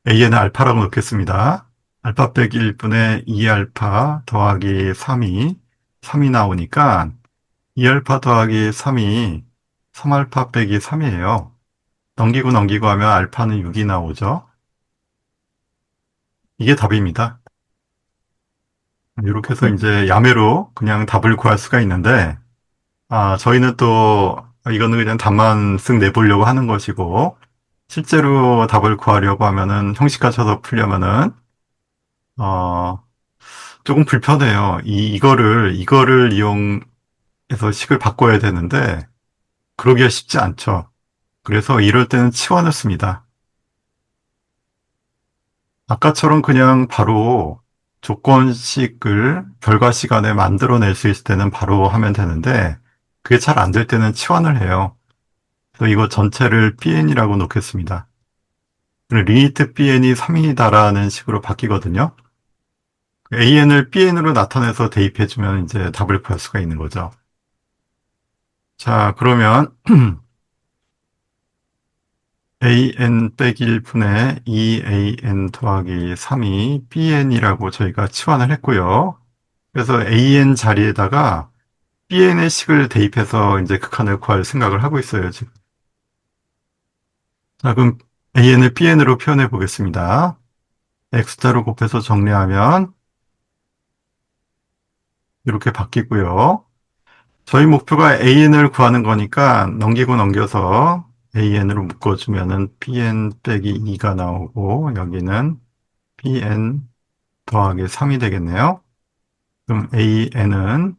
A는 알파라고 놓겠습니다. 알파 빼기 1분의 2알파 더하기 3이 나오니까 2알파 더하기 3이 3알파 빼기 3이에요. 넘기고 넘기고 하면 알파는 6이 나오죠. 이게 답입니다. 이렇게 해서 이제 야매로 그냥 답을 구할 수가 있는데, 저희는 또 이거는 그냥 답만 쓱 내보려고 하는 것이고, 실제로 답을 구하려고 하면은 형식 갖춰서 풀려면은, 어, 조금 불편해요. 이거를 이용해서 식을 바꿔야 되는데, 그러기가 쉽지 않죠. 그래서 이럴 때는 치환을 씁니다. 아까처럼 그냥 바로 조건식을 결과 시간에 만들어낼 수 있을 때는 바로 하면 되는데, 그게 잘 안 될 때는 치환을 해요. 그래서 이거 전체를 bn이라고 놓겠습니다. 리미트 bn이 3이다라는 식으로 바뀌거든요. an을 bn으로 나타내서 대입해주면 이제 답을 구할 수가 있는 거죠. 자, 그러면 an 빼기 1분의 2an 더하기 3이 bn이라고 저희가 치환을 했고요. 그래서 an 자리에다가 bn의 식을 대입해서 이제 극한을 구할 생각을 하고 있어요, 지금. 자, 그럼 an을 bn으로 표현해 보겠습니다. x자로 곱해서 정리하면 이렇게 바뀌고요. 저희 목표가 an을 구하는 거니까 넘기고 넘겨서 an으로 묶어주면은 bn 빼기 2가 나오고 여기는 bn 더하기 3이 되겠네요. 그럼 an은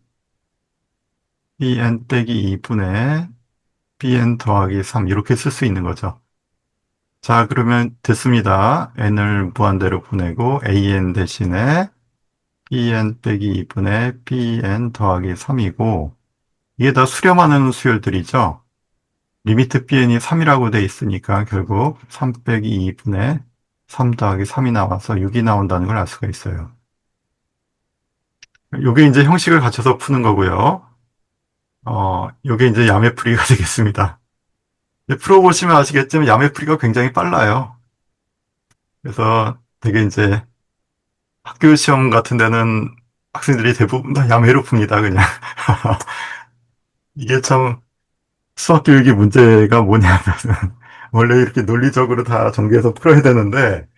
bn 빼기 2분의 bn 더하기 3 이렇게 쓸 수 있는 거죠. 자, 그러면 됐습니다. n을 무한대로 보내고 an 대신에 bn 빼기 2분의 bn 더하기 3이고 이게 다 수렴하는 수열들이죠. 리미트 bn이 3이라고 돼 있으니까 결국 3 빼기 2분의 3 더하기 3이 나와서 6이 나온다는 걸 알 수가 있어요. 요게 이제 형식을 갖춰서 푸는 거고요. 요게 이제 야매풀이가 되겠습니다. 풀어보시면 아시겠지만 야매풀이가 굉장히 빨라요. 그래서 되게 이제 학교 시험 같은 데는 학생들이 대부분 다 야매로 풉니다, 그냥. 이게 참 수학 교육의 문제가 뭐냐면은 원래 이렇게 논리적으로 다 전개해서 풀어야 되는데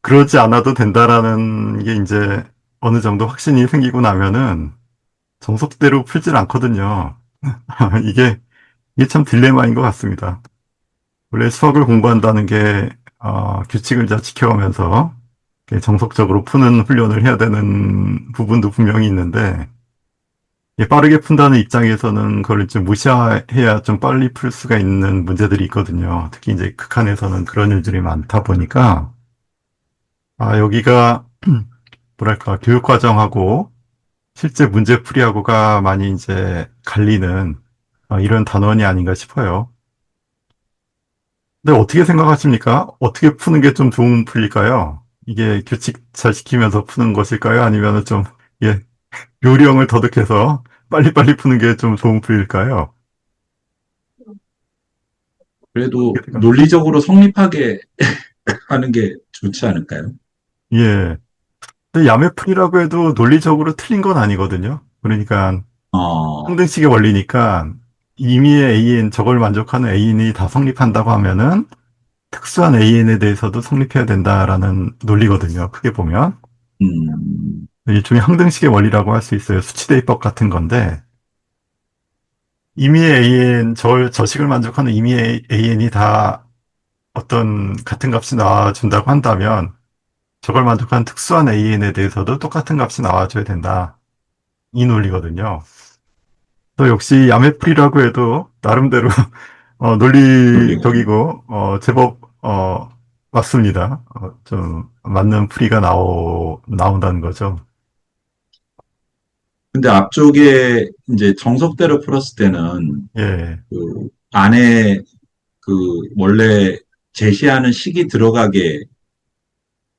그러지 않아도 된다라는 게 이제 어느 정도 확신이 생기고 나면은 정석대로 풀질 않거든요. 이게 이게 참 딜레마인 것 같습니다. 원래 수학을 공부한다는 게 규칙을 잘 지켜가면서 정석적으로 푸는 훈련을 해야 되는 부분도 분명히 있는데 빠르게 푼다는 입장에서는 그걸 좀 무시해야 좀 빨리 풀 수가 있는 문제들이 있거든요. 특히 이제 극한에서는 그런 일들이 많다 보니까 여기가 뭐랄까 교육과정하고 실제 문제풀이하고가 많이 이제 갈리는 이런 단원이 아닌가 싶어요. 근데 어떻게 생각하십니까? 어떻게 푸는 게 좀 좋은 풀일까요? 이게 규칙 잘 지키면서 푸는 것일까요? 아니면 좀 예, 요령을 더득해서 빨리빨리 푸는 게 좀 좋은 풀일까요? 그래도 어떻게 생각- 논리적으로 성립하게 하는 게 좋지 않을까요? 예. 근데 야매풀이라고 해도 논리적으로 틀린 건 아니거든요. 그러니까 어, 상등식의 원리니까 임의의 AN, 저걸 만족하는 AN이 다 성립한다고 하면은 특수한 AN에 대해서도 성립해야 된다라는 논리거든요. 크게 보면. 음, 일종의 항등식의 원리라고 할 수 있어요. 수치대입법 같은 건데, 임의의 AN, 저식을 만족하는 임의의 AN이 다 어떤 같은 값이 나와준다고 한다면, 저걸 만족한 특수한 AN에 대해서도 똑같은 값이 나와줘야 된다. 이 논리거든요. 또 역시 야매풀이라고 해도 나름대로 논리가 있네. 논리적이고 제법 맞습니다. 좀 맞는 풀이가 나온다는 거죠. 근데 앞쪽에 이제 정석대로 풀었을 때는 예, 그 안에 그 원래 제시하는 식이 들어가게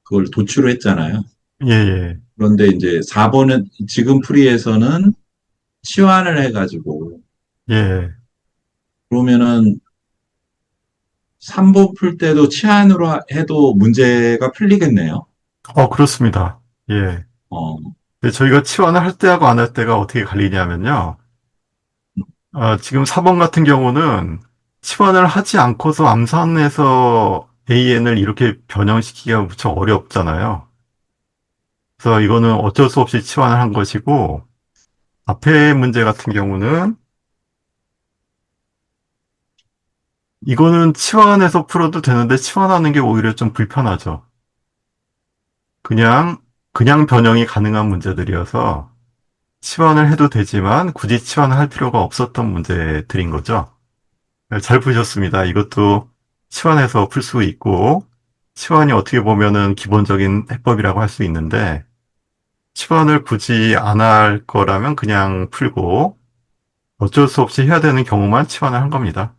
그걸 도출을 했잖아요. 예, 예, 그런데 이제 4번은 지금 풀이에서는 치환을 해가지고 예. 그러면은 3번 풀 때도 치환으로 해도 문제가 풀리겠네요. 그렇습니다. 예. 어, 근데 저희가 치환을 할 때하고 안 할 때가 어떻게 갈리냐면요. 지금 4번 같은 경우는 치환을 하지 않고서 암산해서 AN을 이렇게 변형시키기가 무척 어렵잖아요. 그래서 이거는 어쩔 수 없이 치환을 한 것이고, 앞에 문제 같은 경우는 이거는 치환해서 풀어도 되는데 치환하는 게 오히려 좀 불편하죠. 그냥, 그냥 변형이 가능한 문제들이어서 치환을 해도 되지만 굳이 치환을 할 필요가 없었던 문제들인 거죠. 잘 푸셨습니다. 이것도 치환해서 풀 수 있고, 치환이 어떻게 보면은 기본적인 해법이라고 할 수 있는데, 치환을 굳이 안 할 거라면 그냥 풀고, 어쩔 수 없이 해야 되는 경우만 치환을 한 겁니다.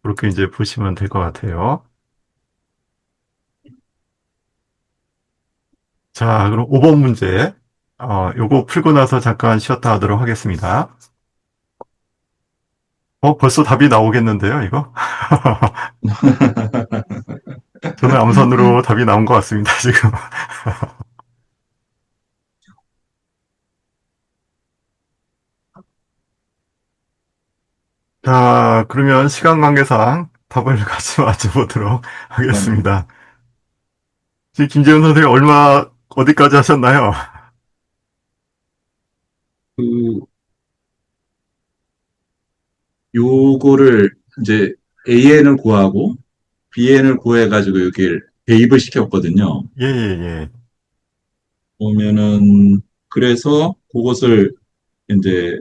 그렇게 이제 보시면 될 것 같아요. 자, 그럼 5번 문제. 요거 풀고 나서 잠깐 쉬었다 하도록 하겠습니다. 벌써 답이 나오겠는데요, 이거? 저는 암산으로 답이 나온 것 같습니다, 지금. 자, 그러면 시간 관계상 답을 같이 맞춰보도록 네. 하겠습니다. 지금 김재훈 선생님 어디까지 하셨나요? 그 요거를 이제 AN을 구하고 BN을 구해가지고 여기를 대입을 시켰거든요. 예, 예, 보면은 그래서 그것을 이제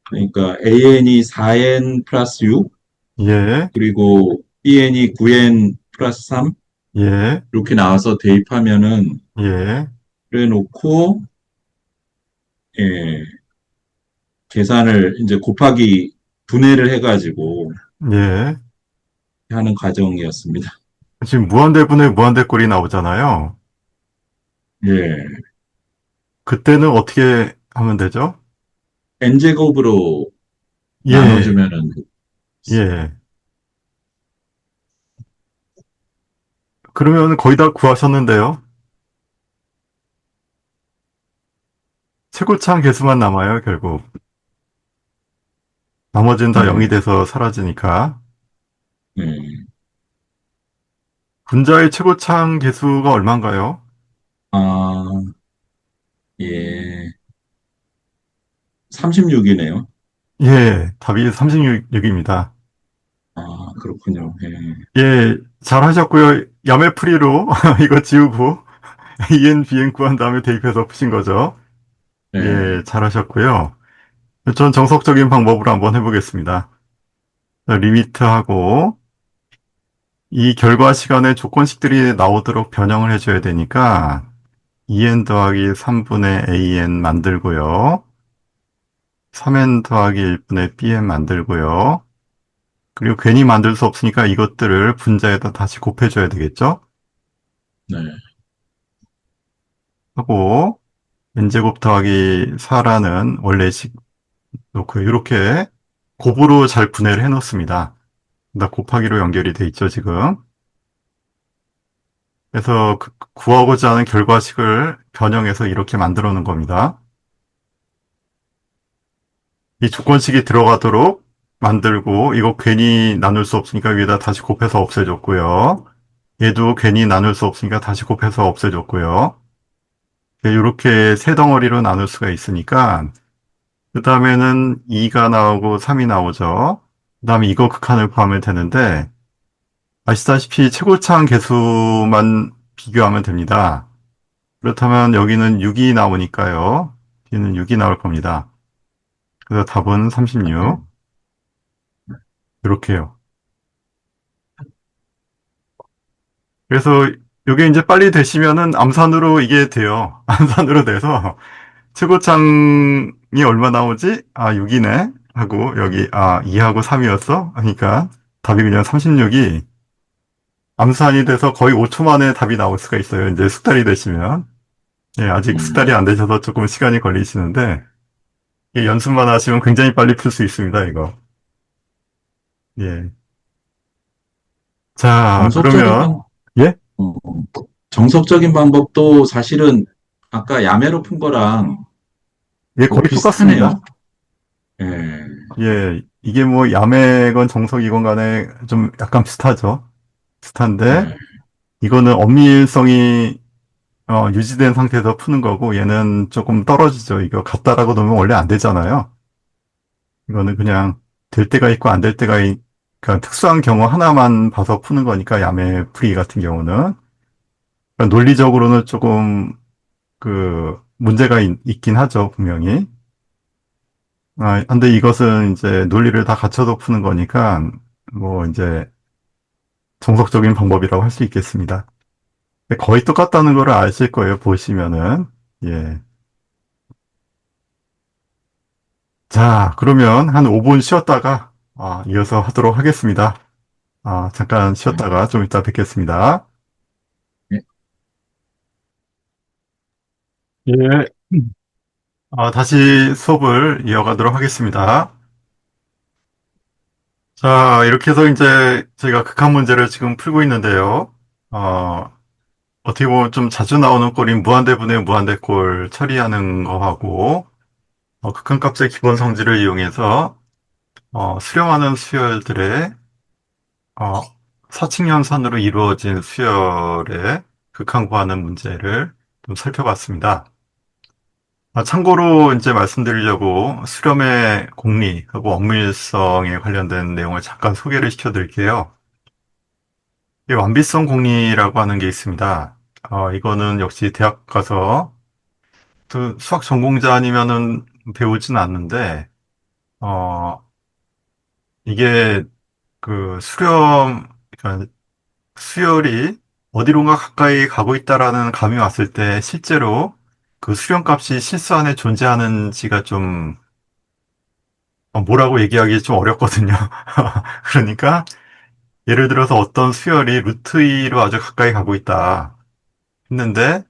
그러니까 AN이 4N 플러스 6 예, 그리고 BN이 9N 플러스 3 예, 이렇게 나와서 대입하면은 예, 그래 놓고 예, 계산을 이제 곱하기 분해를 해가지고 예. 하는 과정이었습니다. 지금 무한대분의 무한대꼴이 나오잖아요. 예, 그때는 어떻게 하면 되죠? n제곱으로 예, 나눠주면은 예. 그러면 거의 다 구하셨는데요. 최고차항 개수만 남아요, 결국. 나머지는 다 0이 네, 돼서 사라지니까. 네. 분자의 최고차항 개수가 얼마인가요? 아, 예, 36이네요. 예, 답이 36입니다. 아, 그렇군요. 예, 예, 잘 하셨고요. 야매풀이로 이거 지우고 EN, BN 구한 다음에 대입해서 푸신 거죠. 예, 예, 잘 하셨고요. 전 정석적인 방법으로 한번 해보겠습니다. 리미트하고 이 결과 시간에 조건식들이 나오도록 변형을 해줘야 되니까 EN 더하기 3분의 AN 만들고요. 3N 더하기 1분의 BN 만들고요. 그리고 괜히 만들 수 없으니까 이것들을 분자에다 다시 곱해줘야 되겠죠? 네, 하고 n제곱 더하기 4라는 원래식 놓고 이렇게 곱으로 잘 분해를 해 놓습니다. 나 곱하기로 연결이 돼 있죠, 지금. 그래서 구하고자 하는 결과식을 변형해서 이렇게 만들어 놓은 겁니다. 이 조건식이 들어가도록 만들고 이거 괜히 나눌 수 없으니까 위에다 다시 곱해서 없애줬고요. 얘도 괜히 나눌 수 없으니까 다시 곱해서 없애줬고요. 이렇게 세 덩어리로 나눌 수가 있으니까 그 다음에는 2가 나오고 3이 나오죠. 그 다음에 이거 극한을 구하면 되는데 아시다시피 최고차항 개수만 비교하면 됩니다. 그렇다면 여기는 6이 나오니까요. 여기는 6이 나올 겁니다. 그래서 답은 36. 이렇게요. 그래서 요게 이제 빨리 되시면은 암산으로 이게 돼요. 암산으로 돼서 최고창이 얼마 나오지? 아, 6이네. 하고, 여기, 아, 2하고 3이었어? 그러니까 답이 그냥 36이 암산이 돼서 거의 5초 만에 답이 나올 수가 있어요. 이제 숙달이 되시면. 예, 아직 숙달이 음, 안 되셔서 조금 시간이 걸리시는데, 이 연습만 하시면 굉장히 빨리 풀 수 있습니다, 이거. 예. 자, 정석적인 그러면, 예? 어, 정석적인 방법도 사실은 아까 야매로 푼 거랑 예, 뭐 거의 똑같습니다. 비슷하네요. 예, 예, 이게 뭐 야매건 정석이건 간에 좀 약간 비슷하죠. 비슷한데, 예, 이거는 엄밀성이 유지된 상태에서 푸는 거고, 얘는 조금 떨어지죠. 이거 같다라고 놓으면 원래 안 되잖아요. 이거는 그냥 될 때가 있고 안 될 때가 그러니까 특수한 경우 하나만 봐서 푸는 거니까, 야매 풀이 같은 경우는. 그러니까 논리적으로는 조금 문제가 있긴 하죠, 분명히. 아, 근데 이것은 이제 논리를 다 갖춰서 푸는 거니까, 뭐 이제 정석적인 방법이라고 할 수 있겠습니다. 근데 거의 똑같다는 걸 아실 거예요, 보시면은. 예. 자, 그러면 한 5분 쉬었다가, 이어서 하도록 하겠습니다. 잠깐 쉬었다가 좀 이따 뵙겠습니다. 예. 예. 다시 수업을 이어가도록 하겠습니다. 자, 이렇게 해서 이제 저희가 극한 문제를 지금 풀고 있는데요. 어, 어떻게 보면 좀 자주 나오는 꼴인 무한대분의 무한대꼴 처리하는 거하고, 극한값의 기본 성질을 이용해서 수렴하는 수열들의 어, 사칙연산으로 이루어진 수열의 극한 구하는 문제를 좀 살펴봤습니다. 참고로 이제 말씀드리려고 수렴의 공리하고 엄밀성에 관련된 내용을 잠깐 소개를 시켜드릴게요. 이 완비성 공리라고 하는 게 있습니다. 이거는 역시 대학 가서 또 수학 전공자 아니면은 배우진 않는데, 어, 이게 그러니까 수열이 어디론가 가까이 가고 있다라는 감이 왔을 때 실제로 그 수렴값이 실수 안에 존재하는지가 좀 뭐라고 얘기하기 좀 어렵거든요. 그러니까 예를 들어서 어떤 수열이 루트 2로 아주 가까이 가고 있다 했는데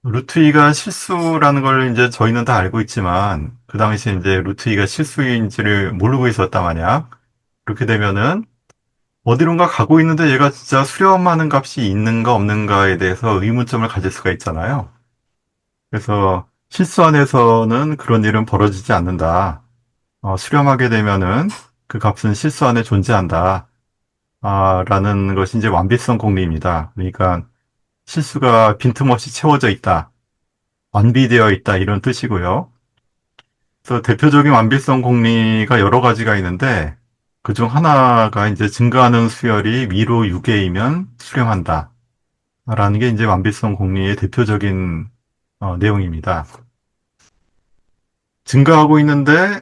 루트 2가 실수라는 걸 이제 저희는 다 알고 있지만 그 당시에 이제 루트 2가 실수인지를 모르고 있었단 말이야. 그렇게 되면은 어디론가 가고 있는데 얘가 진짜 수렴하는 값이 있는가 없는가에 대해서 의문점을 가질 수가 있잖아요. 그래서 실수 안에서는 그런 일은 벌어지지 않는다. 수렴하게 되면은 그 값은 실수 안에 존재한다. 라는 것이 이제 완비성 공리입니다. 그러니까 실수가 빈틈없이 채워져 있다. 완비되어 있다. 이런 뜻이고요. 그래서 대표적인 완비성 공리가 여러 가지가 있는데 그중 하나가 이제 증가하는 수열이 위로 6개이면 수렴한다. 라는 게 이제 완비성 공리의 대표적인 내용입니다. 증가하고 있는데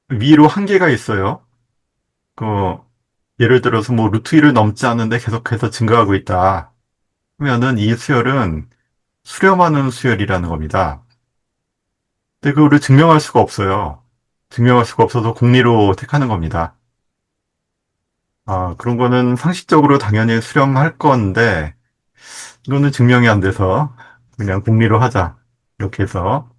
위로 한계가 있어요. 그 예를 들어서 뭐 루트 1을 넘지 않는데 계속해서 증가하고 있다. 그러면은 이 수열은 수렴하는 수열이라는 겁니다. 근데 그거를 증명할 수가 없어요. 증명할 수가 없어서 공리로 택하는 겁니다. 그런 거는 상식적으로 당연히 수렴할 건데 이거는 증명이 안 돼서 그냥 공리로 하자. 이렇게 해서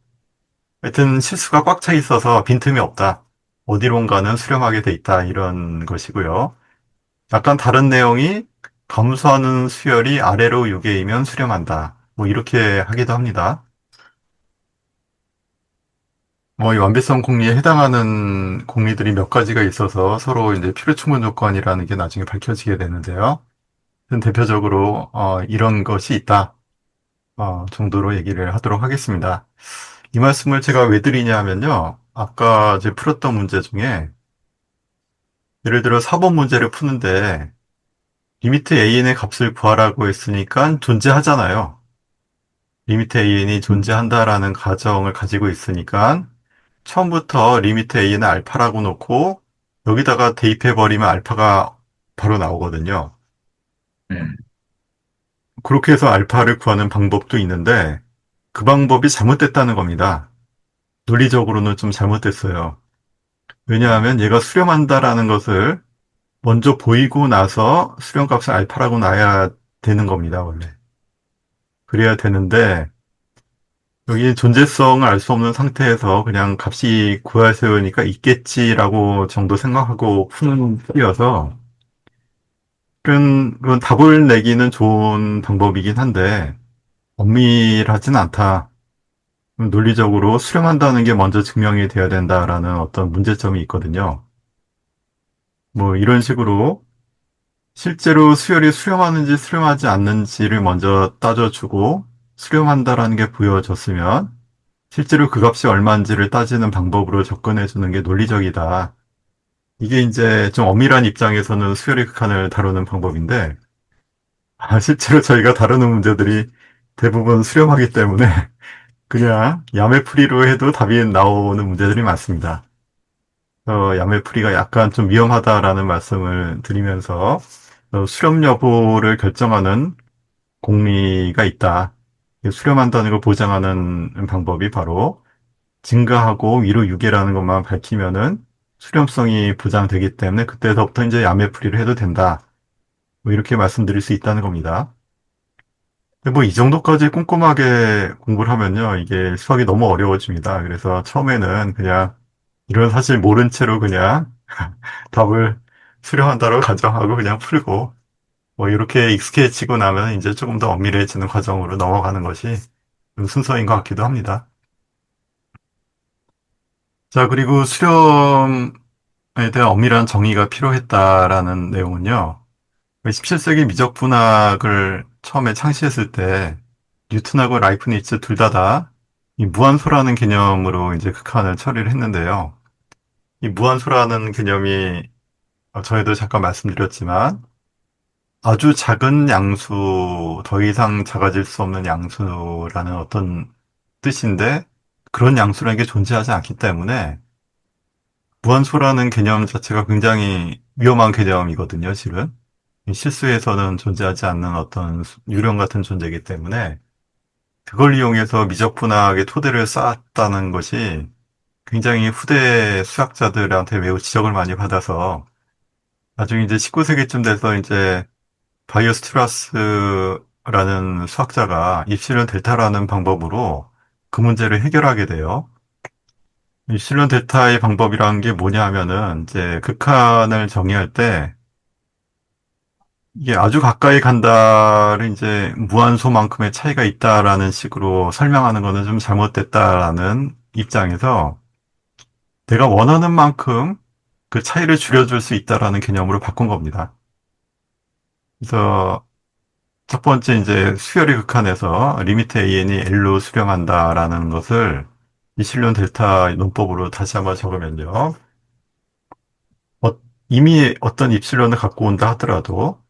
하여튼 실수가 꽉 차 있어서 빈틈이 없다. 어디론가는 수렴하게 돼 있다. 이런 것이고요. 약간 다른 내용이 감소하는 수열이 아래로 6개이면 수렴한다. 뭐 이렇게 하기도 합니다. 이 완비성 공리에 해당하는 공리들이 몇 가지가 있어서 서로 이제 필요 충분 조건이라는 게 나중에 밝혀지게 되는데요. 대표적으로 이런 것이 있다 정도로 얘기를 하도록 하겠습니다. 이 말씀을 제가 왜 드리냐 하면요. 아까 이제 풀었던 문제 중에 예를 들어 4번 문제를 푸는데 리미트 AN의 값을 구하라고 했으니까 존재하잖아요. 리미트 AN이 존재한다라는 가정을 가지고 있으니까 처음부터 리미트 A는 알파라고 놓고 여기다가 대입해버리면 알파가 바로 나오거든요. 예. 그렇게 해서 알파를 구하는 방법도 있는데 그 방법이 잘못됐다는 겁니다. 논리적으로는 좀 잘못됐어요. 왜냐하면 얘가 수렴한다라는 것을 먼저 보이고 나서 수렴값을 알파라고 놔야 되는 겁니다, 원래. 그래야 되는데 여기 존재성을 알 수 없는 상태에서 그냥 값이 구하세요니까 있겠지라고 정도 생각하고 푸는 풀이어서 그건 답을 내기는 좋은 방법이긴 한데 엄밀하진 않다. 논리적으로 수렴한다는 게 먼저 증명이 돼야 된다라는 어떤 문제점이 있거든요. 뭐 이런 식으로 실제로 수열이 수렴하는지 수렴하지 않는지를 먼저 따져주고 수렴한다라는 게 보여졌으면 실제로 그 값이 얼마인지를 따지는 방법으로 접근해 주는 게 논리적이다. 이게 이제 좀 엄밀한 입장에서는 수열의 극한을 다루는 방법인데 실제로 저희가 다루는 문제들이 대부분 수렴하기 때문에 그냥 야매풀이로 해도 답이 나오는 문제들이 많습니다. 야매풀이가 약간 좀 위험하다라는 말씀을 드리면서 수렴 여부를 결정하는 공리가 있다. 수렴한다는 걸 보장하는 방법이 바로 증가하고 위로 유계라는 것만 밝히면은 수렴성이 보장되기 때문에 그때서부터 이제 야매풀이를 해도 된다. 뭐 이렇게 말씀드릴 수 있다는 겁니다. 뭐 이 정도까지 꼼꼼하게 공부를 하면요. 이게 수학이 너무 어려워집니다. 그래서 처음에는 그냥 이런 사실 모른 채로 그냥 답을 수렴한다고 가정하고 그냥 풀고 뭐 이렇게 익숙해지고 나면 이제 조금 더 엄밀해지는 과정으로 넘어가는 것이 좀 순서인 것 같기도 합니다. 자, 그리고 수렴에 대한 엄밀한 정의가 필요했다라는 내용은요. 17세기 미적분학을 처음에 창시했을 때 뉴턴하고 라이프니츠 둘 다 이 무한소라는 개념으로 이제 극한을 처리를 했는데요. 이 무한소라는 개념이 전에도 잠깐 말씀드렸지만 아주 작은 양수, 더 이상 작아질 수 없는 양수라는 어떤 뜻인데 그런 양수라는 게 존재하지 않기 때문에 무한소라는 개념 자체가 굉장히 위험한 개념이거든요, 실은. 실수에서는 존재하지 않는 어떤 유령 같은 존재이기 때문에 그걸 이용해서 미적분학의 토대를 쌓았다는 것이 굉장히 후대 수학자들한테 매우 지적을 많이 받아서 나중에 이제 19세기쯤 돼서 이제 바이오스트라스라는 수학자가 입실론 델타라는 방법으로 그 문제를 해결하게 돼요. 입실론 델타의 방법이라는 게 뭐냐 하면은 이제 극한을 정의할 때 이게 아주 가까이 간다를 이제 무한소만큼의 차이가 있다라는 식으로 설명하는 거는 좀 잘못됐다라는 입장에서 내가 원하는 만큼 그 차이를 줄여줄 수 있다라는 개념으로 바꾼 겁니다. 그래서 첫 번째 이제 수열의 극한에서 리미트 AN이 L로 수렴한다라는 것을 이실론 델타 논법으로 다시 한번 적으면요. 어, 이미 어떤 입실론을 갖고 온다 하더라도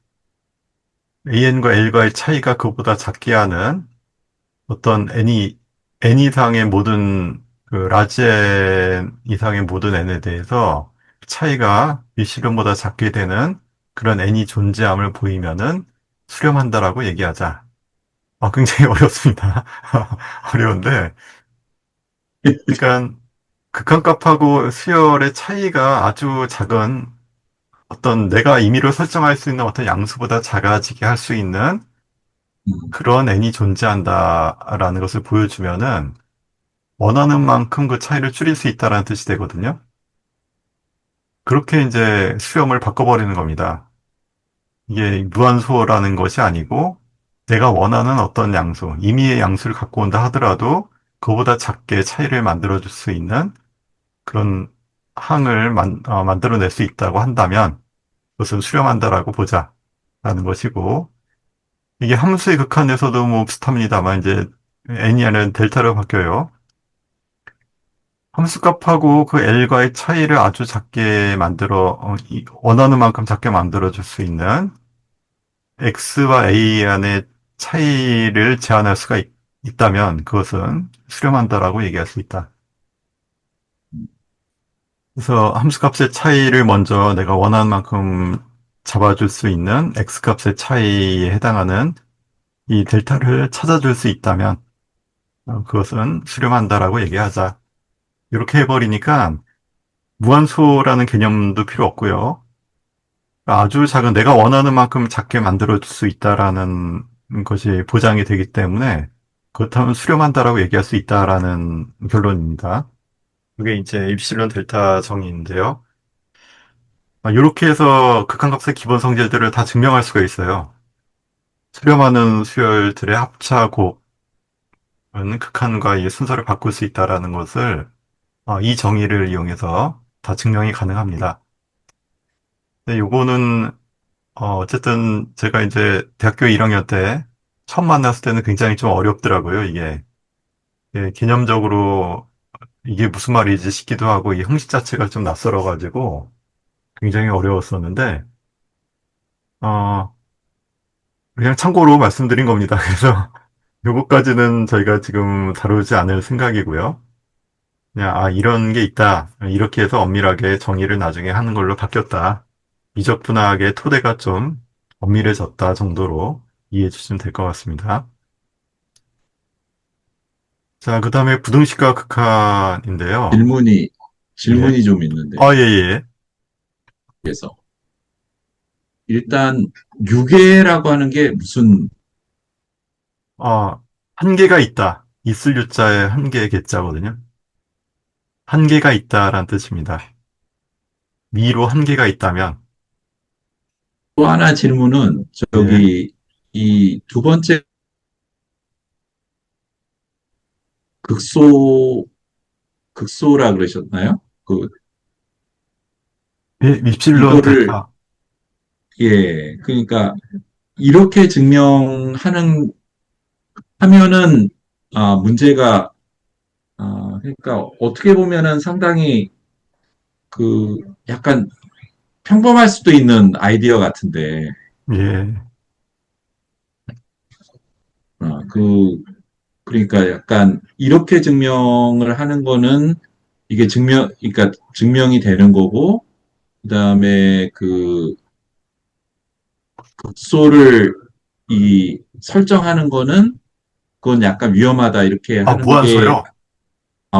AN과 L과의 차이가 그보다 작게 하는 어떤 N 이상의 모든 그 라지 N 이상의 모든 N에 대해서 차이가 미실론보다 작게 되는 그런 N이 존재함을 보이면은 수렴한다라고 얘기하자. 굉장히 어렵습니다. 어려운데, 그러니까 극한값하고 수열의 차이가 아주 작은 어떤 내가 임의로 설정할 수 있는 어떤 양수보다 작아지게 할 수 있는 음, 그런 n이 존재한다라는 것을 보여주면은 원하는 만큼 그 차이를 줄일 수 있다라는 뜻이 되거든요. 그렇게 이제 수렴을 바꿔버리는 겁니다. 이게 무한소라는 것이 아니고 내가 원하는 어떤 양수, 임의의 양수를 갖고 온다 하더라도 그보다 작게 차이를 만들어줄 수 있는 그런 항을 만들어낼 수 있다고 한다면 그것을 수렴한다라고 보자라는 것이고 이게 함수의 극한에서도 뭐 비슷합니다만 이제 n이 아니라 델타로 바뀌어요. 함수값하고 그 L과의 차이를 아주 작게 원하는 만큼 작게 만들어줄 수 있는 X와 A 안의 차이를 제한할 수가 있다면 그것은 수렴한다라고 얘기할 수 있다. 그래서 함수값의 차이를 먼저 내가 원하는 만큼 잡아줄 수 있는 X값의 차이에 해당하는 이 델타를 찾아줄 수 있다면 그것은 수렴한다라고 얘기하자. 이렇게 해버리니까 무한소라는 개념도 필요 없고요. 아주 작은 내가 원하는 만큼 작게 만들어줄 수 있다라는 것이 보장이 되기 때문에 그렇다면 수렴한다라고 얘기할 수 있다라는 결론입니다. 그게 이제 입실론 델타 정의인데요. 이렇게 해서 극한값의 기본 성질들을 다 증명할 수가 있어요. 수렴하는 수열들의 합차곱은 극한과 이 순서를 바꿀 수 있다라는 것을 이 정의를 이용해서 다 증명이 가능합니다. 근데 요거는 어쨌든 제가 이제 대학교 1학년 때 처음 만났을 때는 굉장히 좀 어렵더라고요, 이게. 예, 개념적으로 이게 무슨 말이지 싶기도 하고 이 형식 자체가 좀 낯설어가지고 굉장히 어려웠었는데 어, 그냥 참고로 말씀드린 겁니다. 그래서 요거까지는 저희가 지금 다루지 않을 생각이고요. 그냥 이런 게 있다. 이렇게 해서 엄밀하게 정의를 나중에 하는 걸로 바뀌었다. 미적분학의 토대가 좀 엄밀해졌다 정도로 이해해 주시면 될 것 같습니다. 자, 그 다음에 부등식과 극한인데요. 질문이, 예. 질문이 좀 있는데요. 예, 예. 그래서 일단 유계라고 하는 게 무슨 한계가 있다. 있을 유자에 한계의 개자거든요. 한계가 있다라는 뜻입니다. 미로 한계가 있다면, 또 하나 질문은 예. 저기 이 두 번째 극소 극소라 그러셨나요? 그 예, 입실론 이거를 델타. 예 그러니까 이렇게 증명하는 하면은 문제가 그러니까 어떻게 보면은 상당히 그 약간 평범할 수도 있는 아이디어 같은데 예. 그 그러니까 약간 이렇게 증명을 하는 거는 이게 그러니까 증명이 되는 거고 그다음에 그 극소를 이 설정하는 거는 그건 약간 위험하다 이렇게 하는 게 무한소요?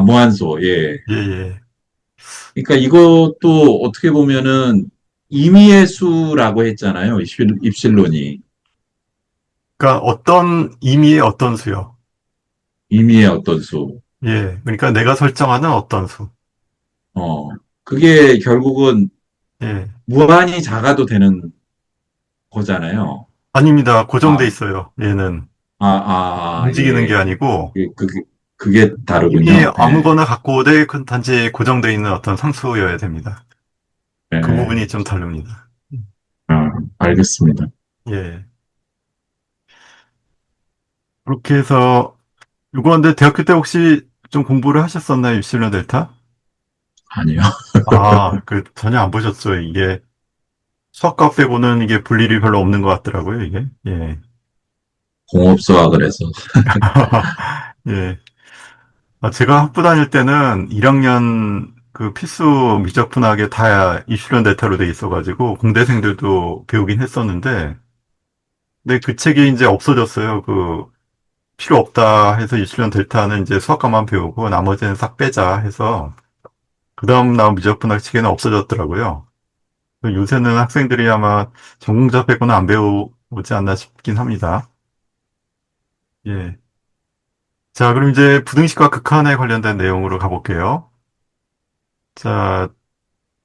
무한소 예. 예, 예. 그러니까 이것도 어떻게 보면은 임의의 수라고 했잖아요. 입실론이 그러니까 어떤 의미의 어떤 수요? 임의의 어떤 수. 예. 그러니까 내가 설정하는 어떤 수. 어 그게 결국은 예. 무한히 작아도 되는 거잖아요. 아닙니다. 고정돼 아, 있어요. 얘는 움직이는 게 예. 아니고 그게 이미 다르군요. 예. 아무거나 갖고 돼 단지 고정돼 있는 어떤 상수여야 됩니다. 그 부분이 예. 좀 다릅니다. 알겠습니다. 예. 그렇게 해서 이거 근데 대학교 때 혹시 좀 공부를 하셨었나요? 입실론 델타? 아니요. 전혀 안 보셨죠? 이게 수학과 빼고는 이게 볼 일이 별로 없는 것 같더라고요, 이게. 예. 공업수학을 해서. 예. 제가 학부 다닐 때는 1학년 그 필수 미적분학에 다 입실론 델타로 돼 있어가지고 공대생들도 배우긴 했었는데, 근데 그 책이 이제 없어졌어요. 필요 없다 해서 입실론 델타는 이제 수학과만 배우고 나머지는 싹 빼자 해서 그 다음 나온 미적분학 책에는 없어졌더라고요. 요새는 학생들이 아마 전공자 빼고는 안 배우지 않나 싶긴 합니다. 예. 자, 그럼 이제 부등식과 극한에 관련된 내용으로 가볼게요. 자,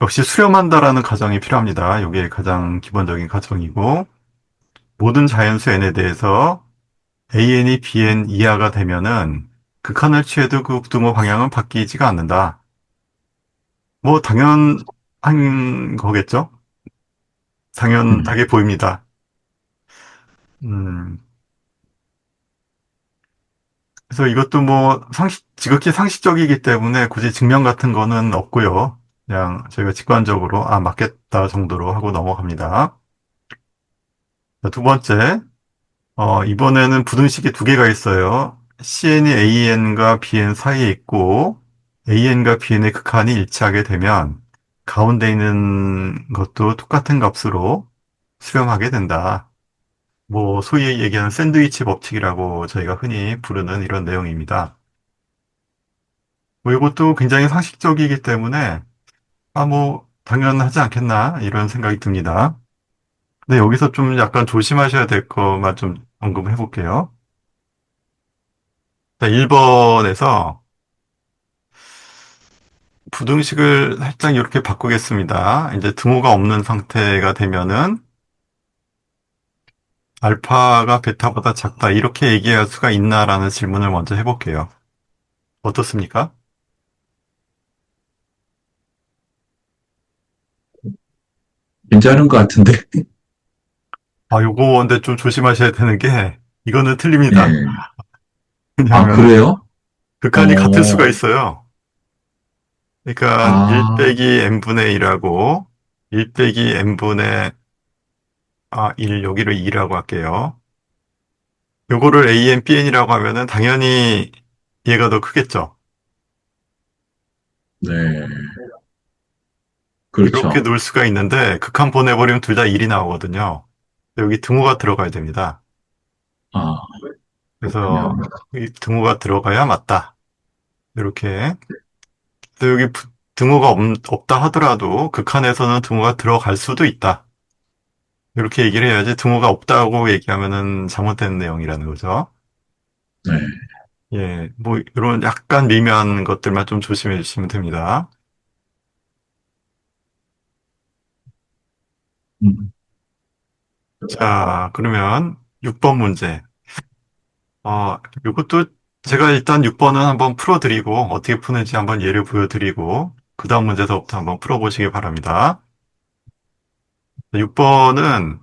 역시 수렴한다라는 가정이 필요합니다. 이게 가장 기본적인 가정이고, 모든 자연수 n에 대해서 an이 bn 이하가 되면은 극한을 취해도 그 부등호 방향은 바뀌지가 않는다. 뭐, 당연한 거겠죠? 음, 당연하게 보입니다. 음, 그래서 이것도 뭐 지극히 상식적이기 때문에 굳이 증명 같은 거는 없고요. 그냥 저희가 직관적으로 맞겠다 정도로 하고 넘어갑니다. 자, 두 번째, 이번에는 부등식이 두 개가 있어요. CN이 AN과 BN 사이에 있고 AN과 BN의 극한이 일치하게 되면 가운데 있는 것도 똑같은 값으로 수렴하게 된다. 뭐 소위 얘기하는 샌드위치 법칙이라고 저희가 흔히 부르는 이런 내용입니다. 뭐 이것도 굉장히 상식적이기 때문에 뭐 당연하지 않겠나 이런 생각이 듭니다. 근데 여기서 좀 약간 조심하셔야 될 것만 좀 언급해 볼게요. 1번에서 부등식을 살짝 이렇게 바꾸겠습니다. 이제 등호가 없는 상태가 되면은 알파가 베타보다 작다 이렇게 얘기할 수가 있나라는 질문을 먼저 해볼게요. 어떻습니까? 괜찮은 것 같은데. 요거 근데 좀 조심하셔야 되는 게 이거는 틀립니다. 예. 아, 왜냐하면은 그래요? 극한이 같을 수가 어, 있어요. 그러니까 1 아, 빼기 n분의 1하고 1 빼기 n분의 1 여기를 2라고 할게요. 요거를 an, bn이라고 하면은 당연히 얘가 더 크겠죠. 네. 이렇게 그렇죠. 놓을 수가 있는데 극한 보내버리면 둘 다 1이 나오거든요. 여기 등호가 들어가야 됩니다. 아, 그래서 그렇군요. 이 등호가 들어가야 맞다. 이렇게. 그래서 여기 등호가 없다 하더라도 극한에서는 등호가 들어갈 수도 있다. 이렇게 얘기를 해야지 등호가 없다고 얘기하면은 잘못된 내용이라는 거죠. 네. 예, 뭐 이런 약간 미묘한 것들만 좀 조심해 주시면 됩니다. 음, 자, 그러면 6번 문제. 이것도 제가 일단 6번은 한번 풀어드리고 어떻게 푸는지 한번 예를 보여드리고 그 다음 문제서부터 한번 풀어보시기 바랍니다. 6번은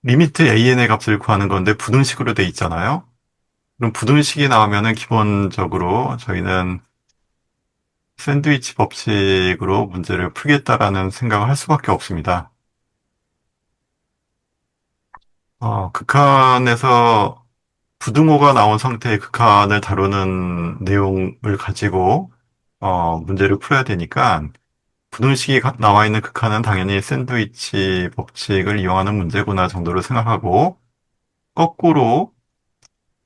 리미트 an의 값을 구하는 건데 부등식으로 돼 있잖아요. 그럼 부등식이 나오면은 기본적으로 저희는 샌드위치 법칙으로 문제를 풀겠다라는 생각을 할 수밖에 없습니다. 극한에서 부등호가 나온 상태의 극한을 다루는 내용을 가지고 문제를 풀어야 되니까 부등식이 나와 있는 극한은 당연히 샌드위치 법칙을 이용하는 문제구나 정도로 생각하고 거꾸로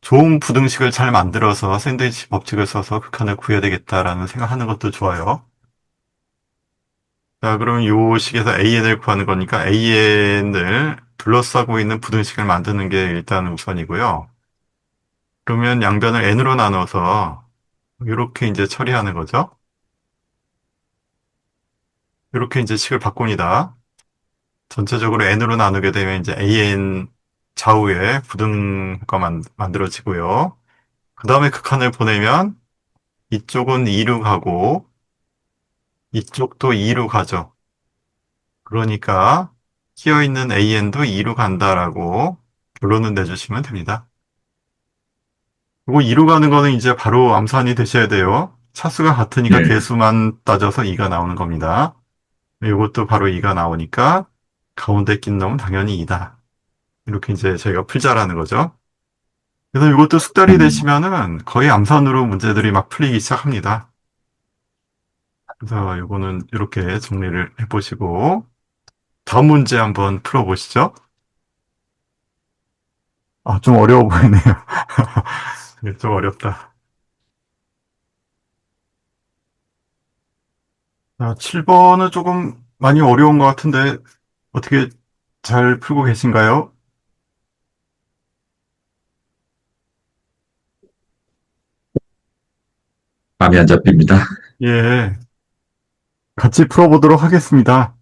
좋은 부등식을 잘 만들어서 샌드위치 법칙을 써서 극한을 구해야 되겠다라는 생각하는 것도 좋아요. 자, 그럼 요 식에서 AN을 구하는 거니까 AN을 둘러싸고 있는 부등식을 만드는 게 일단 우선이고요. 그러면 양변을 N으로 나눠서 이렇게 이제 처리하는 거죠. 이렇게 이제 식을 바꿉니다. 전체적으로 N으로 나누게 되면 이제 AN 좌우에 부등호가 만들어지고요. 그 다음에 극한을 보내면 이쪽은 2로 가고 이쪽도 2로 가죠. 그러니까 끼어 있는 AN도 2로 간다라고 결론을 내주시면 됩니다. 그리고 2로 가는 거는 이제 바로 암산이 되셔야 돼요. 차수가 같으니까 예. 개수만 따져서 2가 나오는 겁니다. 이것도 바로 2가 나오니까 가운데 낀 놈은 당연히 2다. 이렇게 이제 저희가 풀자라는 거죠. 그래서 이것도 숙달이 음, 되시면은 거의 암산으로 문제들이 막 풀리기 시작합니다. 그래서 이거는 이렇게 정리를 해보시고 다음 문제 한번 풀어보시죠. 좀 어려워 보이네요. 네, 좀 어렵다. 7번은 조금 많이 어려운 것 같은데 어떻게 잘 풀고 계신가요? 감이 안 잡힙니다. 예, 같이 풀어보도록 하겠습니다.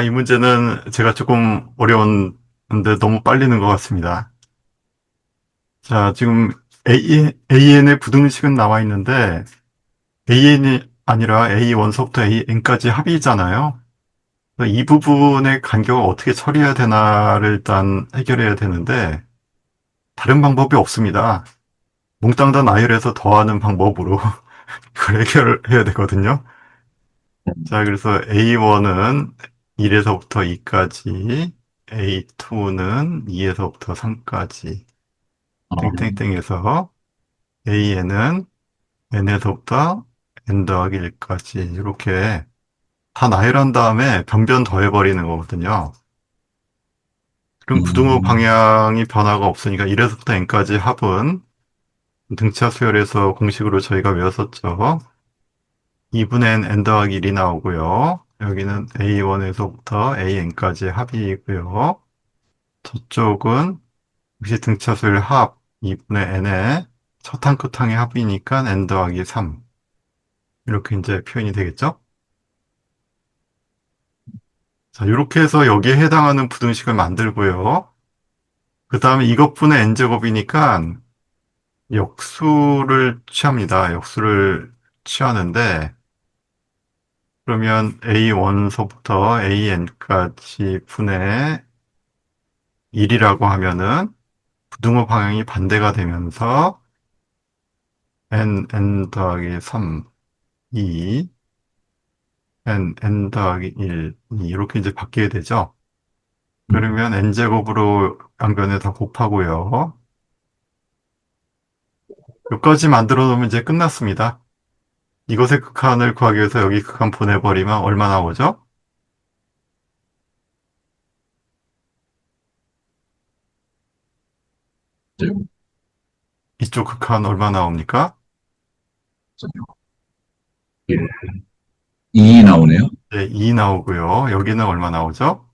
이 문제는 제가 조금 어려웠는데 너무 빨리는 것 같습니다. 자, 지금 AN의 부등식은 나와 있는데 AN이 아니라 A1서부터 AN까지 합이잖아요. 그래서 이 부분의 간격을 어떻게 처리해야 되나를 일단 해결해야 되는데 다른 방법이 없습니다. 몽땅 다 나열해서 더하는 방법으로 그걸 해결해야 되거든요. 자, 그래서 A1은 1에서부터 2까지, A2는 2에서부터 3까지, 어, 땡땡땡에서 AN은 N에서부터 N 더하기 1까지, 이렇게 다 나열한 다음에 변변 더해버리는 거거든요. 그럼 부등호 음, 방향이 변화가 없으니까 1에서부터 n까지 합은 등차 수열에서 공식으로 저희가 외웠었죠. 2분의 n 더하기 1이 나오고요. 여기는 a1에서부터 an까지 합이고요. 저쪽은 역시 등차 수열 합 2분의 n의 첫 항 끝항의 합이니까 n 더하기 3. 이렇게 이제 표현이 되겠죠? 자, 이렇게 해서 여기에 해당하는 부등식을 만들고요. 그 다음에 이것분의 n제곱이니까 역수를 취합니다. 역수를 취하는데, 그러면 A1서부터 AN까지 분의 1이라고 하면은 부등호 방향이 반대가 되면서 n 더하기 3, 2, n 더하기 1, 2 이렇게 이제 바뀌게 되죠. 그러면 n제곱으로 양변에 다 곱하고요. 여기까지 만들어 놓으면 이제 끝났습니다. 이것의 극한을 구하기 위해서 여기 극한 보내버리면 얼마 나오죠? 이쪽 극한 얼마 나옵니까? 2 나오네요. 네, 2 나오고요. 여기는 얼마 나오죠?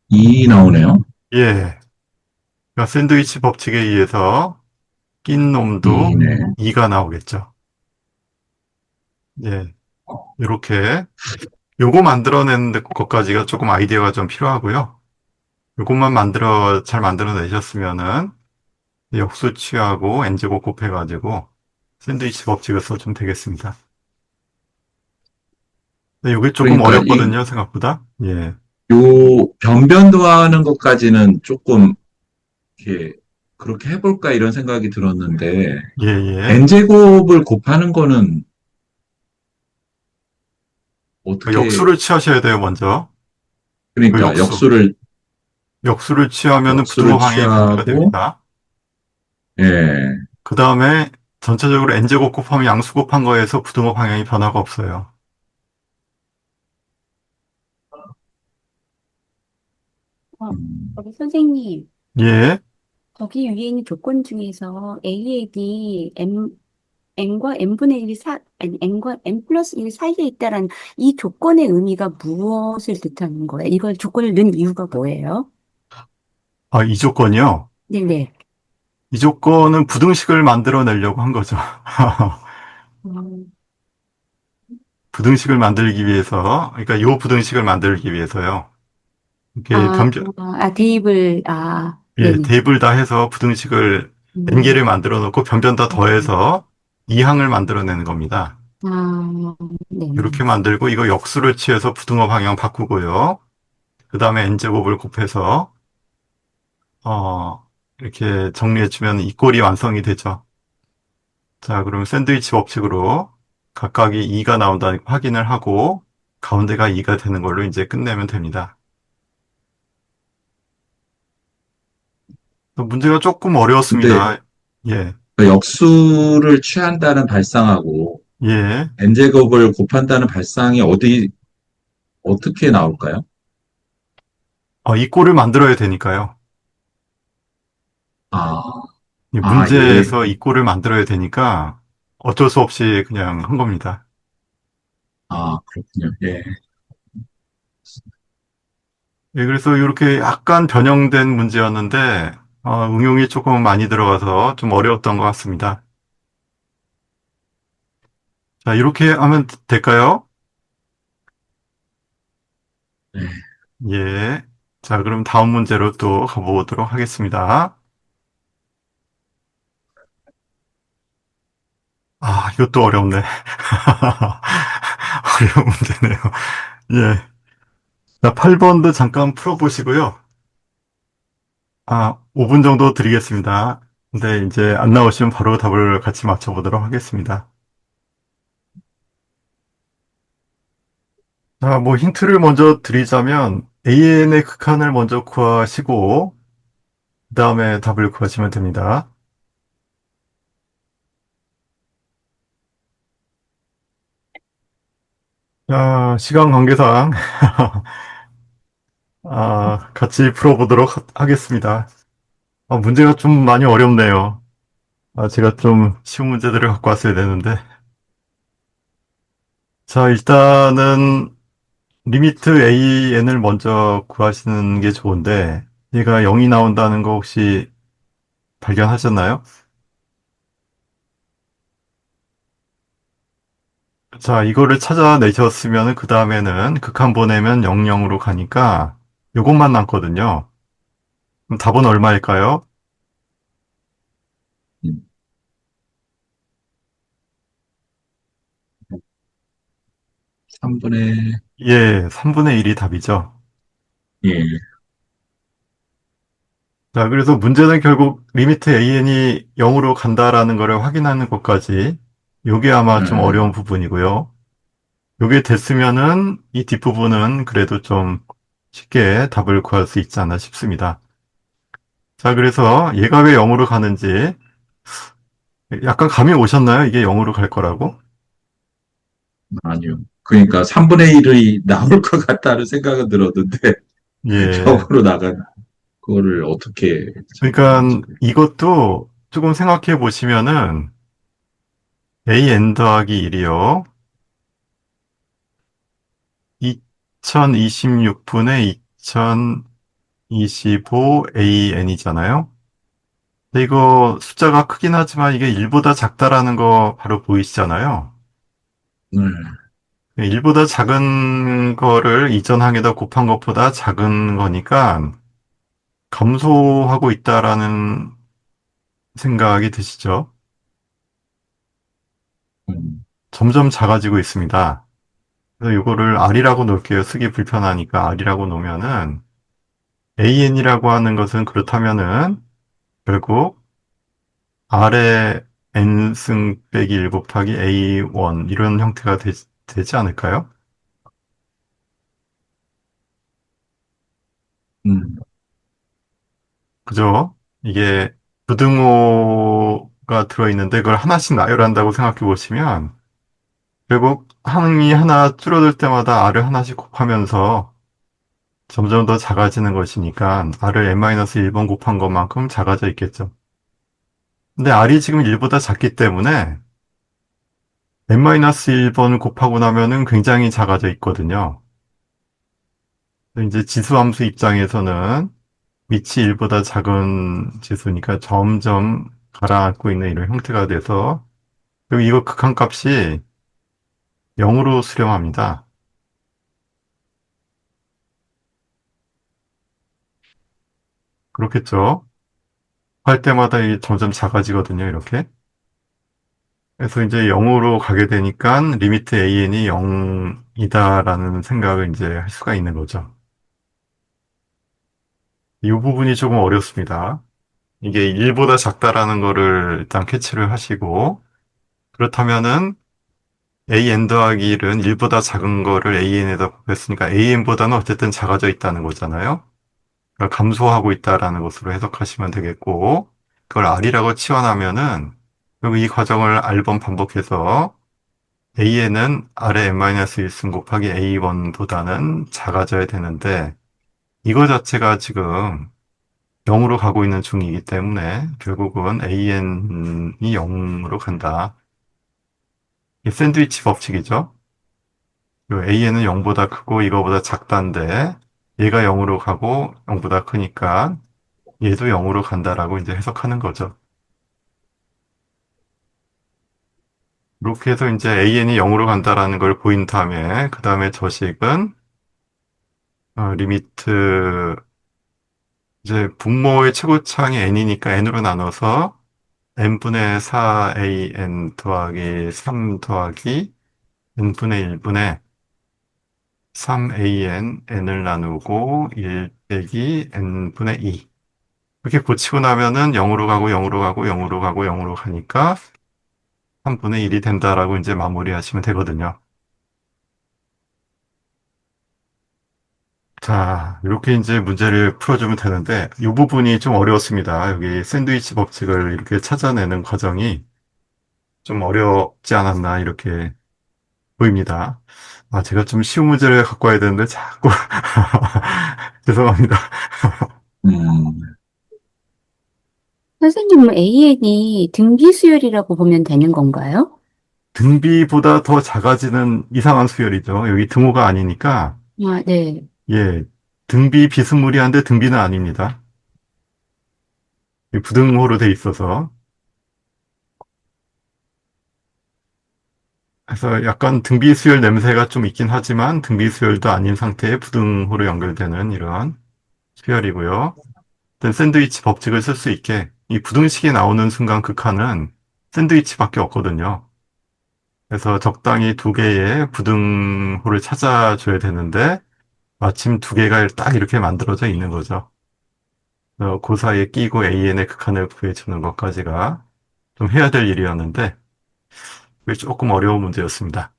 2 나오네요. 예. 그러니까 샌드위치 법칙에 의해서 낀 놈도 2네. 2가 나오겠죠. 예. 이렇게 요거 만들어내는 것까지가 조금 아이디어가 좀 필요하고요. 요것만 잘 만들어내셨으면은 역수 취하고 n제곱 곱해가지고 샌드위치 법칙을 써주면 되겠습니다. 근데 요게 조금 그러니까 어렵거든요, 생각보다. 예. 요 변변도하는 것까지는 조금 이렇게 그렇게 해볼까 이런 생각이 들었는데 예, 예. n제곱을 곱하는 거는 어떻게 역수를 취하셔야 돼요, 먼저. 그 그러니까 역수. 역수를 취하면은 부등호 역수를 방향이 반대가 취하고 됩니다. 예. 그 다음에 전체적으로 n제곱 곱하면 양수 곱한 거에서 부등호 방향이 변화가 없어요. 저기 선생님, 예, 거기 위에 있는 조건 중에서 AAD N과 N분의 1이 아니, N과 N 플러스 1 사이에 있다라는 이 조건의 의미가 무엇을 뜻하는 거예요? 이걸 조건을 넣은 이유가 뭐예요? 이 조건이요. 네네. 이 조건은 부등식을 만들어내려고 한 거죠. 음, 부등식을 만들기 위해서, 그러니까 요 부등식을 만들기 위해서요. 이렇게 아, 대입을, 예, 네네. 대입을 다 해서 부등식을 음, n개를 만들어 놓고 변변 다 더해서 이항을 만들어내는 겁니다. 아, 이렇게 네네. 만들고 이거 역수를 취해서 부등호 방향 바꾸고요. 그 다음에 n제곱을 곱해서 이렇게 정리해주면 이 꼴이 완성이 되죠. 자, 그럼 샌드위치 법칙으로 각각이 2가 나온다는 확인을 하고 가운데가 2가 되는 걸로 이제 끝내면 됩니다. 또 문제가 조금 근데 어려웠습니다. 예, 그 역수를 취한다는 발상하고 예. n제곱을 곱한다는 발상이 어떻게 나올까요? 이 꼴을 만들어야 되니까요. 아, 이 예. 문제에서 이 꼴을 만들어야 되니까 어쩔 수 없이 그냥 한 겁니다. 그렇군요. 예. 예, 그래서 이렇게 약간 변형된 문제였는데, 응용이 조금 많이 들어가서 좀 어려웠던 것 같습니다. 자, 이렇게 하면 될까요? 네. 예. 자, 그럼 다음 문제로 또 가보도록 하겠습니다. 이것도 어렵네. 어려운 문제네요. 예. 자, 8번도 잠깐 풀어보시고요. 5분 정도 드리겠습니다. 근데 이제 안 나오시면 바로 답을 같이 맞춰보도록 하겠습니다. 자, 뭐 힌트를 먼저 드리자면 AN의 극한을 먼저 구하시고 그 다음에 답을 구하시면 됩니다. 시간 관계상 같이 풀어보도록 하겠습니다. 문제가 좀 많이 어렵네요. 제가 좀 쉬운 문제들을 갖고 왔어야 되는데. 자, 일단은 리미트 AN을 먼저 구하시는 게 좋은데, 얘가 0이 나온다는 거 혹시 발견하셨나요? 자, 이거를 찾아내셨으면 그 다음에는 극한 보내면 00으로 가니까 요것만 남거든요. 그럼 답은 얼마일까요? 음, 3분의, 예, 3분의 1이 답이죠. 예, 자, 그래서 문제는 결국 리미트 AN이 0으로 간다라는 것을 확인하는 것까지 요게 아마 좀 어려운 부분이고요. 요게 됐으면은 이 뒷부분은 그래도 좀 쉽게 답을 구할 수 있지 않나 싶습니다. 자, 그래서 얘가 왜 0으로 가는지 약간 감이 오셨나요? 이게 0으로 갈 거라고? 아니요. 그러니까 3분의 1이 나올 것 같다는 생각은 들었는데, 예. 역으로 나간 그거를 어떻게 그러니까 찾아내는지. 이것도 조금 생각해 보시면은 AN 더하기 1이요. 2026분의 2025 AN이잖아요. 근데 이거 숫자가 크긴 하지만 이게 1보다 작다라는 거 바로 보이시잖아요. 네. 1보다 작은 거를 이전 항에다 곱한 것보다 작은 거니까 감소하고 있다라는 생각이 드시죠? 음, 점점 작아지고 있습니다. 그래서 이거를 R이라고 놓을게요. 쓰기 불편하니까 R이라고 놓으면은 AN이라고 하는 것은 그렇다면은 결국 R의 N승 빼기 1 곱하기 A1 이런 형태가 되지 않을까요? 음, 그죠? 이게 부등호가 들어있는데 그걸 하나씩 나열한다고 생각해 보시면 결국 항이 하나 줄어들 때마다 R을 하나씩 곱하면서 점점 더 작아지는 것이니까 R을 n-1번 곱한 것만큼 작아져 있겠죠. 근데 R이 지금 1보다 작기 때문에 n-1번 곱하고 나면은 굉장히 작아져 있거든요. 이제 지수함수 입장에서는 밑이 1보다 작은 지수니까 점점 가라앉고 있는 이런 형태가 돼서 그리고 이거 극한값이 0으로 수렴합니다. 그렇겠죠? 할 때마다 점점 작아지거든요, 이렇게. 그래서 이제 0으로 가게 되니까 리미트 AN이 0이다라는 생각을 이제 할 수가 있는 거죠. 이 부분이 조금 어렵습니다. 이게 1보다 작다라는 거를 일단 캐치를 하시고, 그렇다면은 AN 더하기 1은 1보다 작은 거를 AN에다 곱했으니까 AN보다는 어쨌든 작아져 있다는 거잖아요. 그러니까 감소하고 있다라는 것으로 해석하시면 되겠고, 그걸 R이라고 치환하면은, 그리고 이 과정을 R번 반복해서 A에는 R의 n-1승 곱하기 A1보다는 작아져야 되는데, 이거 자체가 지금 0으로 가고 있는 중이기 때문에 결국은 AN이 0으로 간다. 이게 샌드위치 법칙이죠. AN은 0보다 크고 이거보다 작다인데, 얘가 0으로 가고 0보다 크니까 얘도 0으로 간다라고 이제 해석하는 거죠. 이렇게 해서 이제 AN이 0으로 간다라는 걸 보인 다음에, 그 다음에 저식은 리미트 이제 분모의 최고차항이 n이니까 n으로 나눠서 n분의 4an 더하기 3 더하기 n분의 1분의 3an n을 나누고 1 빼기 n분의 2 이렇게 고치고 나면은 0으로 가고 0으로 가고 0으로 가고 0으로 가니까 3분의 1이 된다라고 이제 마무리하시면 되거든요. 자, 이렇게 이제 문제를 풀어주면 되는데, 이 부분이 좀 어려웠습니다. 여기 샌드위치 법칙을 이렇게 찾아내는 과정이 좀 어렵지 않았나, 이렇게 보입니다. 아, 제가 좀 쉬운 문제를 갖고 와야 되는데 자꾸 죄송합니다. 음, 선생님은 AN이 등비 수열이라고 보면 되는 건가요? 등비보다 더 작아지는 이상한 수열이죠. 여기 등호가 아니니까 아, 네. 예, 등비 비스무리한데 등비는 아닙니다. 부등호로 돼 있어서 그래서 약간 등비 수열 냄새가 좀 있긴 하지만 등비 수열도 아닌 상태의 부등호로 연결되는 이런 수열이고요. 어떤 샌드위치 법칙을 쓸 수 있게 이 부등식이 나오는 순간 극한은 샌드위치밖에 없거든요. 그래서 적당히 두 개의 부등호를 찾아줘야 되는데 마침 두 개가 딱 이렇게 만들어져 있는 거죠. 그 사이에 끼고 AN의 극한을 구해주는 것까지가 좀 해야 될 일이었는데 그게 조금 어려운 문제였습니다.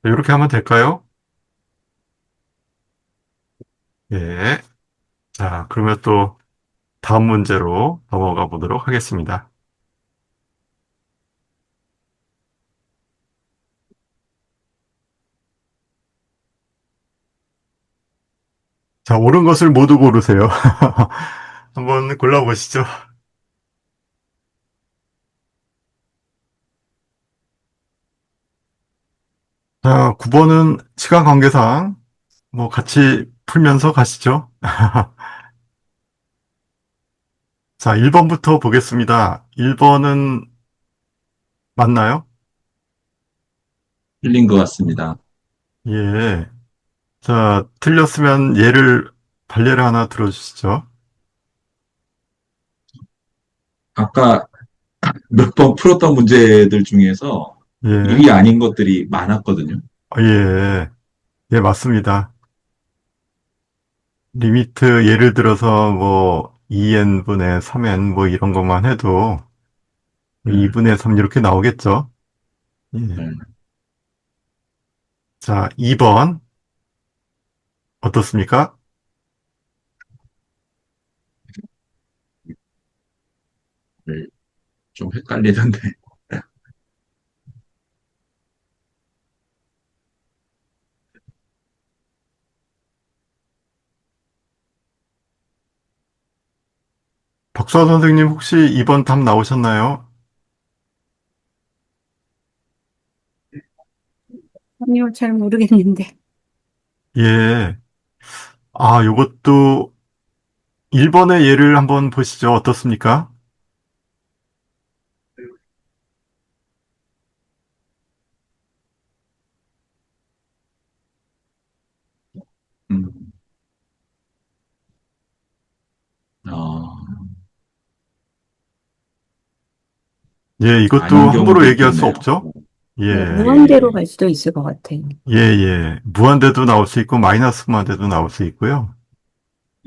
이렇게 하면 될까요? 예. 자, 그러면 또 다음 문제로 넘어가 보도록 하겠습니다. 자, 옳은 것을 모두 고르세요. 한번 골라보시죠. 자, 9번은 시간 관계상 뭐 같이 풀면서 가시죠. 자, 1번부터 보겠습니다. 1번은 맞나요? 틀린 것 같습니다. 예. 자, 틀렸으면 발례를 하나 들어주시죠. 아까 몇 번 풀었던 문제들 중에서 예. 일이 아닌 것들이 많았거든요. 예. 예, 맞습니다. 리미트 예를 들어서 뭐 2n분의 3n 뭐 이런 것만 해도 네, 2분의 3 이렇게 나오겠죠. 예. 네, 자, 2번 어떻습니까? 네, 좀 헷갈리던데. 박수아 선생님 혹시 2번 답 나오셨나요? 아니요, 잘 모르겠는데. 예. 아, 요것도 1번의 예를 한번 보시죠. 어떻습니까? 음, 어, 예, 이것도 아닌 경우도 함부로 얘기할 수 있겠네요. 없죠? 네, 예, 무한대로 예, 갈 수도 있을 것 같아요. 예, 예. 무한대도 나올 수 있고, 마이너스 무한대도 나올 수 있고요.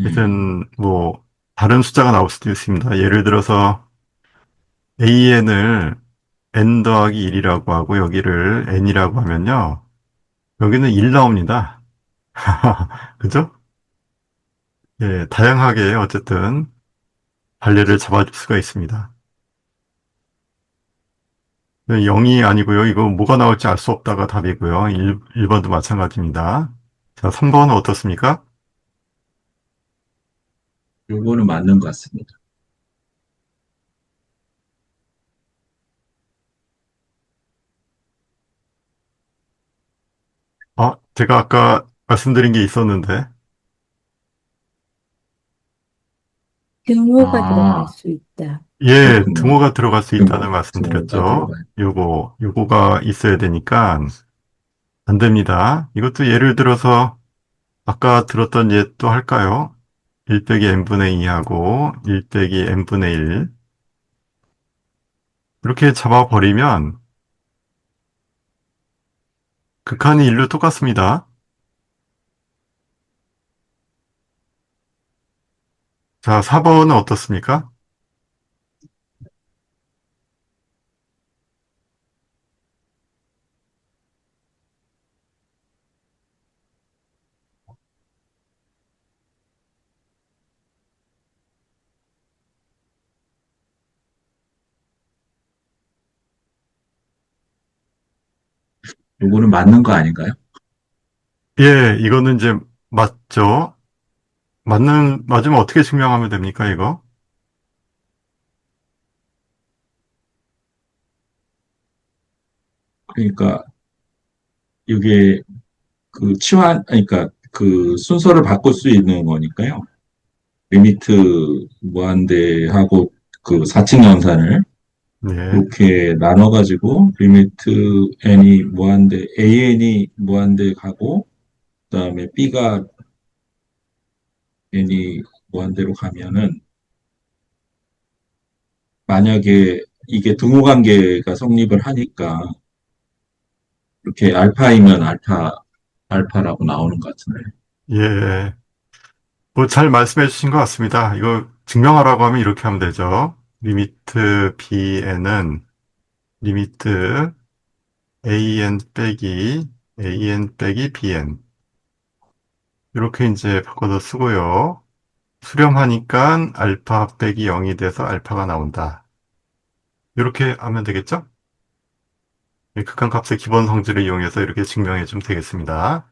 예, 하여튼, 뭐, 다른 숫자가 나올 수도 있습니다. 예를 들어서, AN을 N 더하기 1이라고 하고, 여기를 N이라고 하면요. 여기는 1 나옵니다. 그죠? 예, 다양하게 어쨌든, 발레를 잡아줄 수가 있습니다. 0이 아니고요. 이거 뭐가 나올지 알 수 없다가 답이고요. 1번도 마찬가지입니다. 자, 3번은 어떻습니까? 요거는 맞는 것 같습니다. 제가 아까 말씀드린 게 있었는데, 등호가 들어갈 아, 수 있다. 예, 그렇군요. 등호가 들어갈 수 있다는 등호가 말씀드렸죠. 들어가요. 요거가 있어야 되니까 안 됩니다. 이것도 예를 들어서 아까 들었던 예 또 할까요? 1 빼기 n분의 2하고 1 빼기 n분의 1. 이렇게 잡아버리면 극한이 1로 똑같습니다. 자, 4번은 어떻습니까? 요거는 맞는 거 아닌가요? 예, 이거는 이제 맞죠? 맞으면 어떻게 증명하면 됩니까, 이거? 그러니까 이게 그 아니, 그러니까 그 순서를 바꿀 수 있는 거니까요. 리미트 무한대하고 그 4층 연산을 네. 이렇게 나눠가지고 리미트 n이 무한대, an이 무한대 가고 그다음에 b가 n이 무한대로 가면은 만약에 이게 등호 관계가 성립을 하니까 이렇게 알파이면 알파라고 나오는 것 같은데. 예. 뭐 잘 말씀해 주신 것 같습니다. 이거 증명하라고 하면 이렇게 하면 되죠. 리미트 bn은 리미트 an 빼기 an 빼기 bn. 이렇게 이제 바꿔서 쓰고요. 수렴하니까 알파 빼기 0이 돼서 알파가 나온다. 이렇게 하면 되겠죠? 이 극한값의 기본 성질을 이용해서 이렇게 증명해 주면 되겠습니다.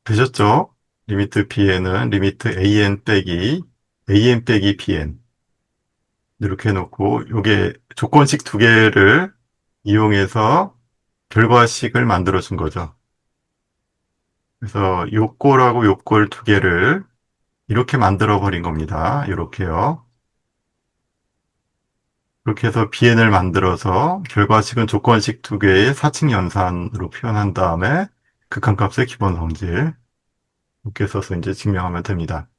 되셨죠? 리미트 bn은 리미트 an 빼기 bn. 이렇게 해놓고, 요게 조건식 두 개를 이용해서 결과식을 만들어 준 거죠. 그래서 요꼴하고 요꼴 두 개를 이렇게 만들어 버린 겁니다. 이렇게요. 그렇게 해서 bn을 만들어서 결과식은 조건식 두 개의 사칙 연산으로 표현한 다음에 극한값의 기본 성질 이렇게 써서 이제 증명하면 됩니다.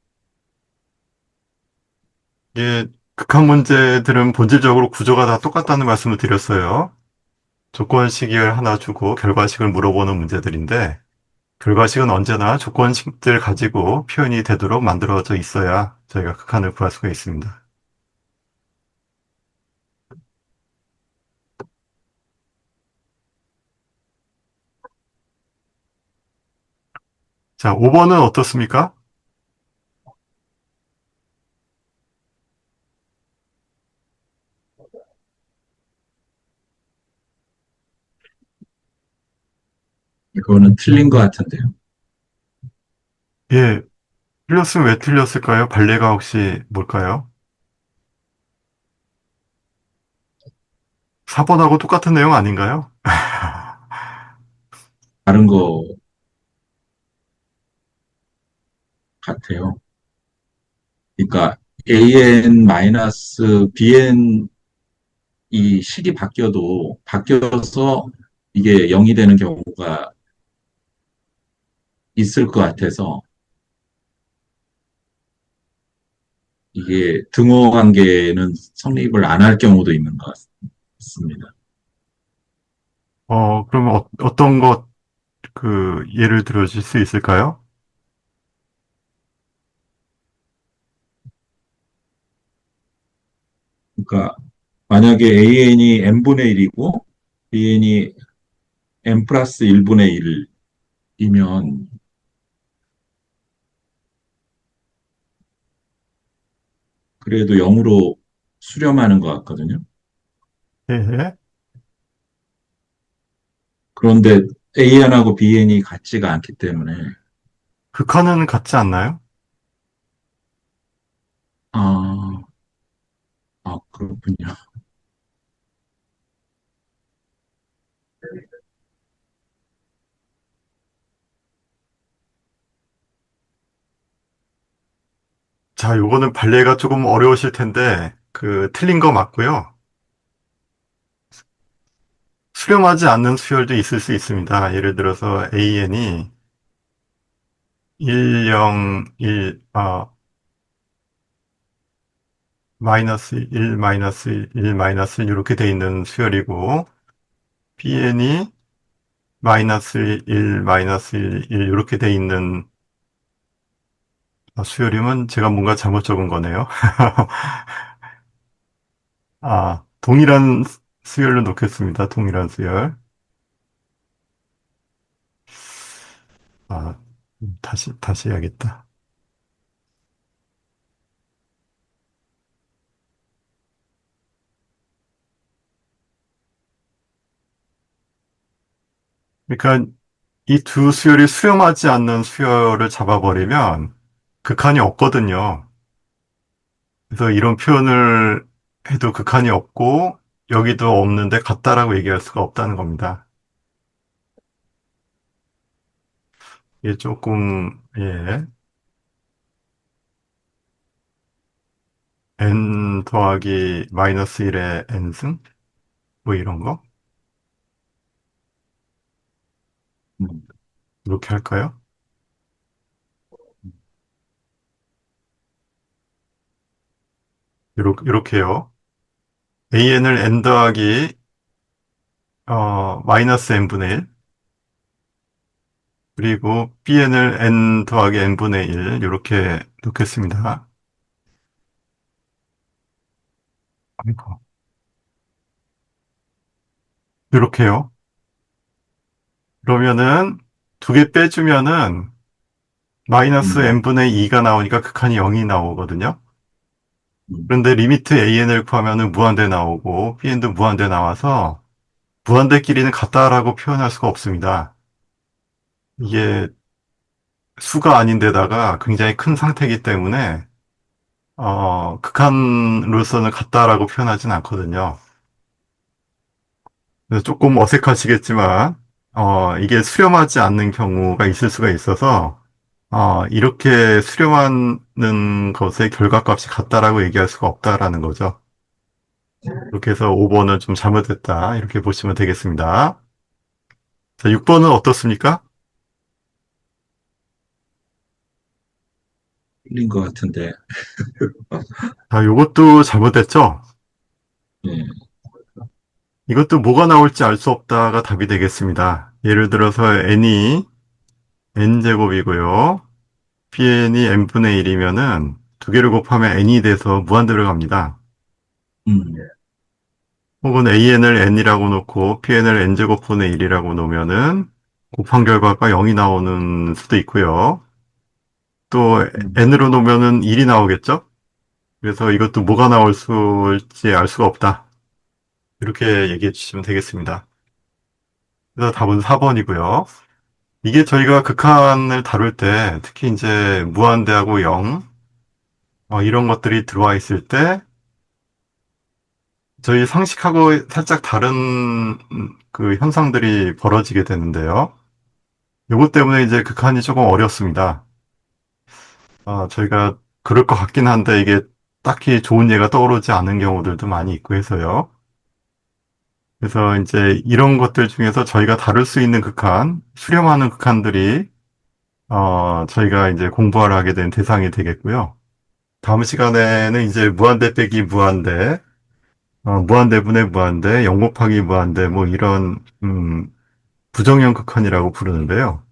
이게 극한 문제들은 본질적으로 구조가 다 똑같다는 말씀을 드렸어요. 조건식을 하나 주고 결과식을 물어보는 문제들인데 결과식은 언제나 조건식들 가지고 표현이 되도록 만들어져 있어야 저희가 극한을 구할 수가 있습니다. 자, 5번은 어떻습니까? 이거는 틀린 것 같은데요. 예, 틀렸으면 왜 틀렸을까요? 발레가 혹시 뭘까요? 4번하고 똑같은 내용 아닌가요? 다른 거 같아요. 그러니까 bn 이 식이 바뀌어서 이게 0이 되는 경우가 있을 것 같아서 이게 등호 관계는 성립을 안 할 경우도 있는 것 같습니다. 그러면 어떤 것, 예를 들어 주실 수 있을까요? 그러니까 만약에 an이 n분의 1이고 bn이 n 플러스 1분의 1이면 그래도 0으로 수렴하는 것 같거든요. 예. 그런데 an하고 bn이 같지가 않기 때문에 극한은 같지 않나요? 아, 그렇군요. 자, 요거는 발레가 조금 어려우실 텐데, 틀린 거 맞고요. 수렴하지 않는 수열도 있을 수 있습니다. 예를 들어서 AN이 1, 0, 1, 마이너스 1, 마이너스 1, 마이너스 1 이렇게 돼 있는 수열이고, BN이 마이너스 1, 마이너스 1, 1 이렇게 돼 있는 수열이면 제가 뭔가 잘못 적은 거네요. 동일한 수열로 놓겠습니다. 동일한 수열. 아, 다시 해야겠다. 그러니까 이 두 수열이 수렴하지 않는 수열을 잡아버리면 극한이 없거든요. 그래서 이런 표현을 해도 극한이 없고 여기도 없는데 같다라고 얘기할 수가 없다는 겁니다. 이게 조금 예, n 더하기 마이너스 1의 n승 뭐 이런 거 음, 이렇게 할까요? 이렇게요. an을 n 더하기 마이너스 n분의 1 그리고 bn을 n 더하기 n분의 1 이렇게 놓겠습니다. 아이고. 이렇게요. 그러면은 두 개 빼주면은 마이너스 음, n분의 2가 나오니까 극한이 0이 나오거든요. 음. 그런데 리미트 an을 구하면은 무한대 나오고 bn도 무한대 나와서 무한대끼리는 같다라고 표현할 수가 없습니다. 이게 수가 아닌데다가 굉장히 큰 상태이기 때문에 극한으로서는 같다라고 표현하진 않거든요. 그래서 조금 어색하시겠지만 이게 수렴하지 않는 경우가 있을 수가 있어서 이렇게 수렴하는 것의 결과값이 같다라고 얘기할 수가 없다라는 거죠. 이렇게 해서 5번은 좀 잘못됐다. 이렇게 보시면 되겠습니다. 자, 6번은 어떻습니까? 틀린 것 같은데. 자, 이것도 잘못됐죠? 예, 이것도 뭐가 나올지 알 수 없다가 답이 되겠습니다. 예를 들어서 n이 n제곱이고요. pn이 n분의 1이면은 두 개를 곱하면 n이 돼서 무한대로 갑니다. 음, 혹은 an을 n이라고 놓고 pn을 n제곱분의 1이라고 놓으면은 곱한 결과가 0이 나오는 수도 있고요. 또 음. n으로 놓으면은 1이 나오겠죠? 그래서 이것도 뭐가 나올 수있지 알 수가 없다. 이렇게 얘기해 주시면 되겠습니다. 그래서 답은 4번이고요. 이게 저희가 극한을 다룰 때 특히 이제 무한대하고 0 이런 것들이 들어와 있을 때 저희 상식하고 살짝 다른 그 현상들이 벌어지게 되는데요. 요것 때문에 이제 극한이 조금 어렵습니다. 저희가 그럴 것 같긴 한데 이게 딱히 좋은 예가 떠오르지 않은 경우들도 많이 있고 해서요. 그래서 이제 이런 것들 중에서 저희가 다룰 수 있는 극한, 수렴하는 극한들이 저희가 이제 공부하러 하게 된 대상이 되겠고요. 다음 시간에는 이제 무한대 빼기 무한대, 무한대분의 무한대, 0 곱하기 무한대, 뭐 이런, 부정형 극한이라고 부르는데요.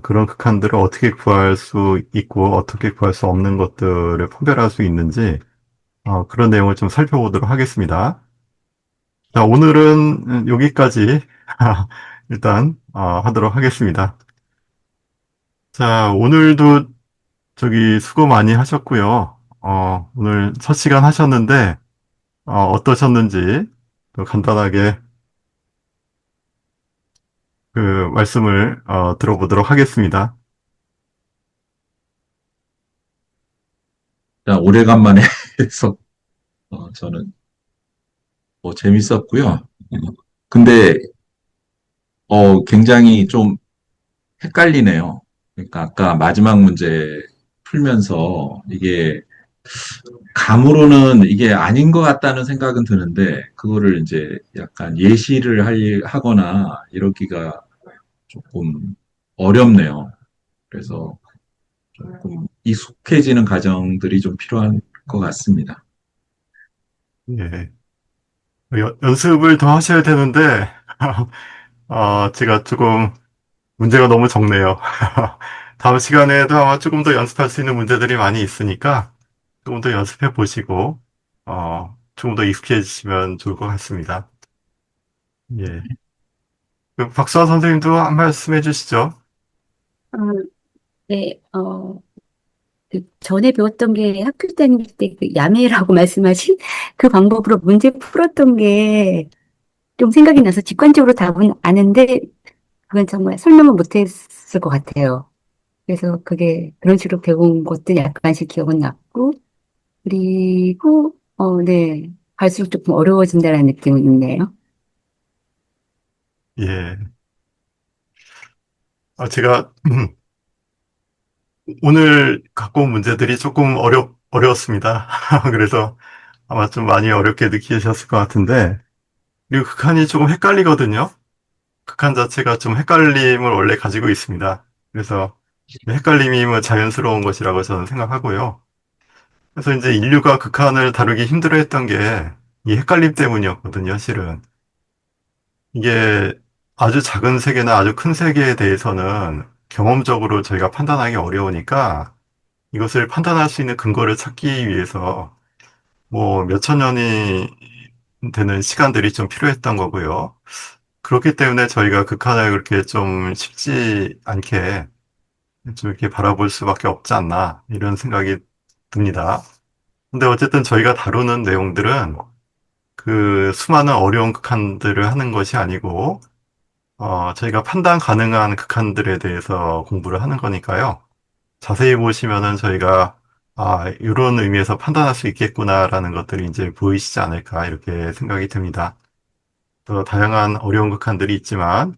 그런 극한들을 어떻게 구할 수 있고, 어떻게 구할 수 없는 것들을 판별할 수 있는지, 그런 내용을 좀 살펴보도록 하겠습니다. 자, 오늘은 여기까지, 일단, 하도록 하겠습니다. 자, 오늘도 저기 수고 많이 하셨고요. 오늘 첫 시간 하셨는데, 어떠셨는지 또 간단하게 그 말씀을 들어보도록 하겠습니다. 자, 오래간만에 해서 저는 재밌었고요. 근데 굉장히 좀 헷갈리네요. 그러니까 아까 마지막 문제 풀면서 이게 감으로는 이게 아닌 것 같다는 생각은 드는데 그거를 이제 약간 예시를 하거나 이러기가 조금 어렵네요. 그래서 조금 익숙해지는 과정들이 좀 필요한 것 같습니다. 예. 연습을 더 하셔야 되는데, 제가 조금 문제가 너무 적네요. 다음 시간에도 아마 조금 더 연습할 수 있는 문제들이 많이 있으니까 조금 더 연습해 보시고, 조금 더 익숙해지시면 좋을 것 같습니다. 예. 그 박수환 선생님도 한 말씀 해주시죠. 어, 네, 그 전에 배웠던 게 학교 다닐 때 그 야매라고 말씀하신 그 방법으로 문제 풀었던 게 좀 생각이 나서 직관적으로 답은 아는데 그건 정말 설명을 못했을 것 같아요. 그래서 그게 그런 식으로 배운 것도 약간씩 기억은 났고, 그리고, 네. 갈수록 조금 어려워진다는 느낌은 있네요. 예. 제가 오늘 갖고 온 문제들이 조금 어려웠습니다. 그래서 아마 좀 많이 어렵게 느끼셨을 것 같은데, 그리고 극한이 조금 헷갈리거든요. 극한 자체가 좀 헷갈림을 원래 가지고 있습니다. 그래서 헷갈림이 뭐 자연스러운 것이라고 저는 생각하고요. 그래서 이제 인류가 극한을 다루기 힘들어했던 게 이 헷갈림 때문이었거든요, 실은. 이게 아주 작은 세계나 아주 큰 세계에 대해서는 경험적으로 저희가 판단하기 어려우니까 이것을 판단할 수 있는 근거를 찾기 위해서 뭐 몇천 년이 되는 시간들이 좀 필요했던 거고요. 그렇기 때문에 저희가 극한을 그렇게 좀 쉽지 않게 좀 이렇게 바라볼 수밖에 없지 않나 이런 생각이 듭니다. 근데 어쨌든 저희가 다루는 내용들은 그 수많은 어려운 극한들을 하는 것이 아니고 저희가 판단 가능한 극한들에 대해서 공부를 하는 거니까요. 자세히 보시면은 저희가 이런 의미에서 판단할 수 있겠구나라는 것들이 이제 보이시지 않을까 이렇게 생각이 듭니다. 또 다양한 어려운 극한들이 있지만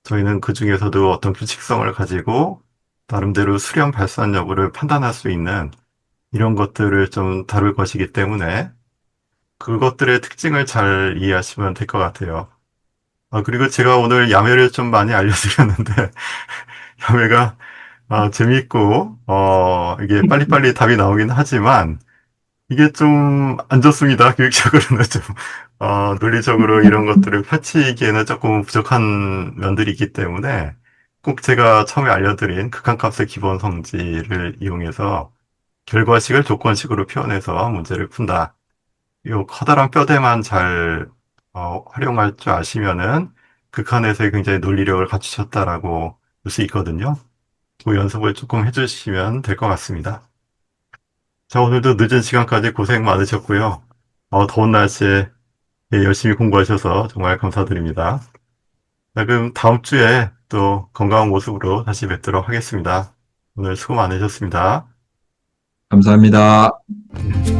저희는 그 중에서도 어떤 규칙성을 가지고 나름대로 수렴 발산 여부를 판단할 수 있는 이런 것들을 좀 다룰 것이기 때문에 그것들의 특징을 잘 이해하시면 될 것 같아요. 그리고 제가 오늘 야매를 좀 많이 알려드렸는데 야매가 재미있고 이게 빨리빨리 답이 나오긴 하지만 이게 좀 안 좋습니다. 교육적으로는 좀 논리적으로 이런 것들을 펼치기에는 조금 부족한 면들이 있기 때문에 꼭 제가 처음에 알려드린 극한값의 기본 성질을 이용해서 결과식을 조건식으로 표현해서 문제를 푼다. 이 커다란 뼈대만 잘 활용할 줄 아시면은 극한에서의 굉장히 논리력을 갖추셨다라고 볼 수 있거든요. 그 연습을 조금 해주시면 될 것 같습니다. 자, 오늘도 늦은 시간까지 고생 많으셨고요. 더운 날씨에 열심히 공부하셔서 정말 감사드립니다. 자, 그럼 다음 주에 또 건강한 모습으로 다시 뵙도록 하겠습니다. 오늘 수고 많으셨습니다. 감사합니다. 네.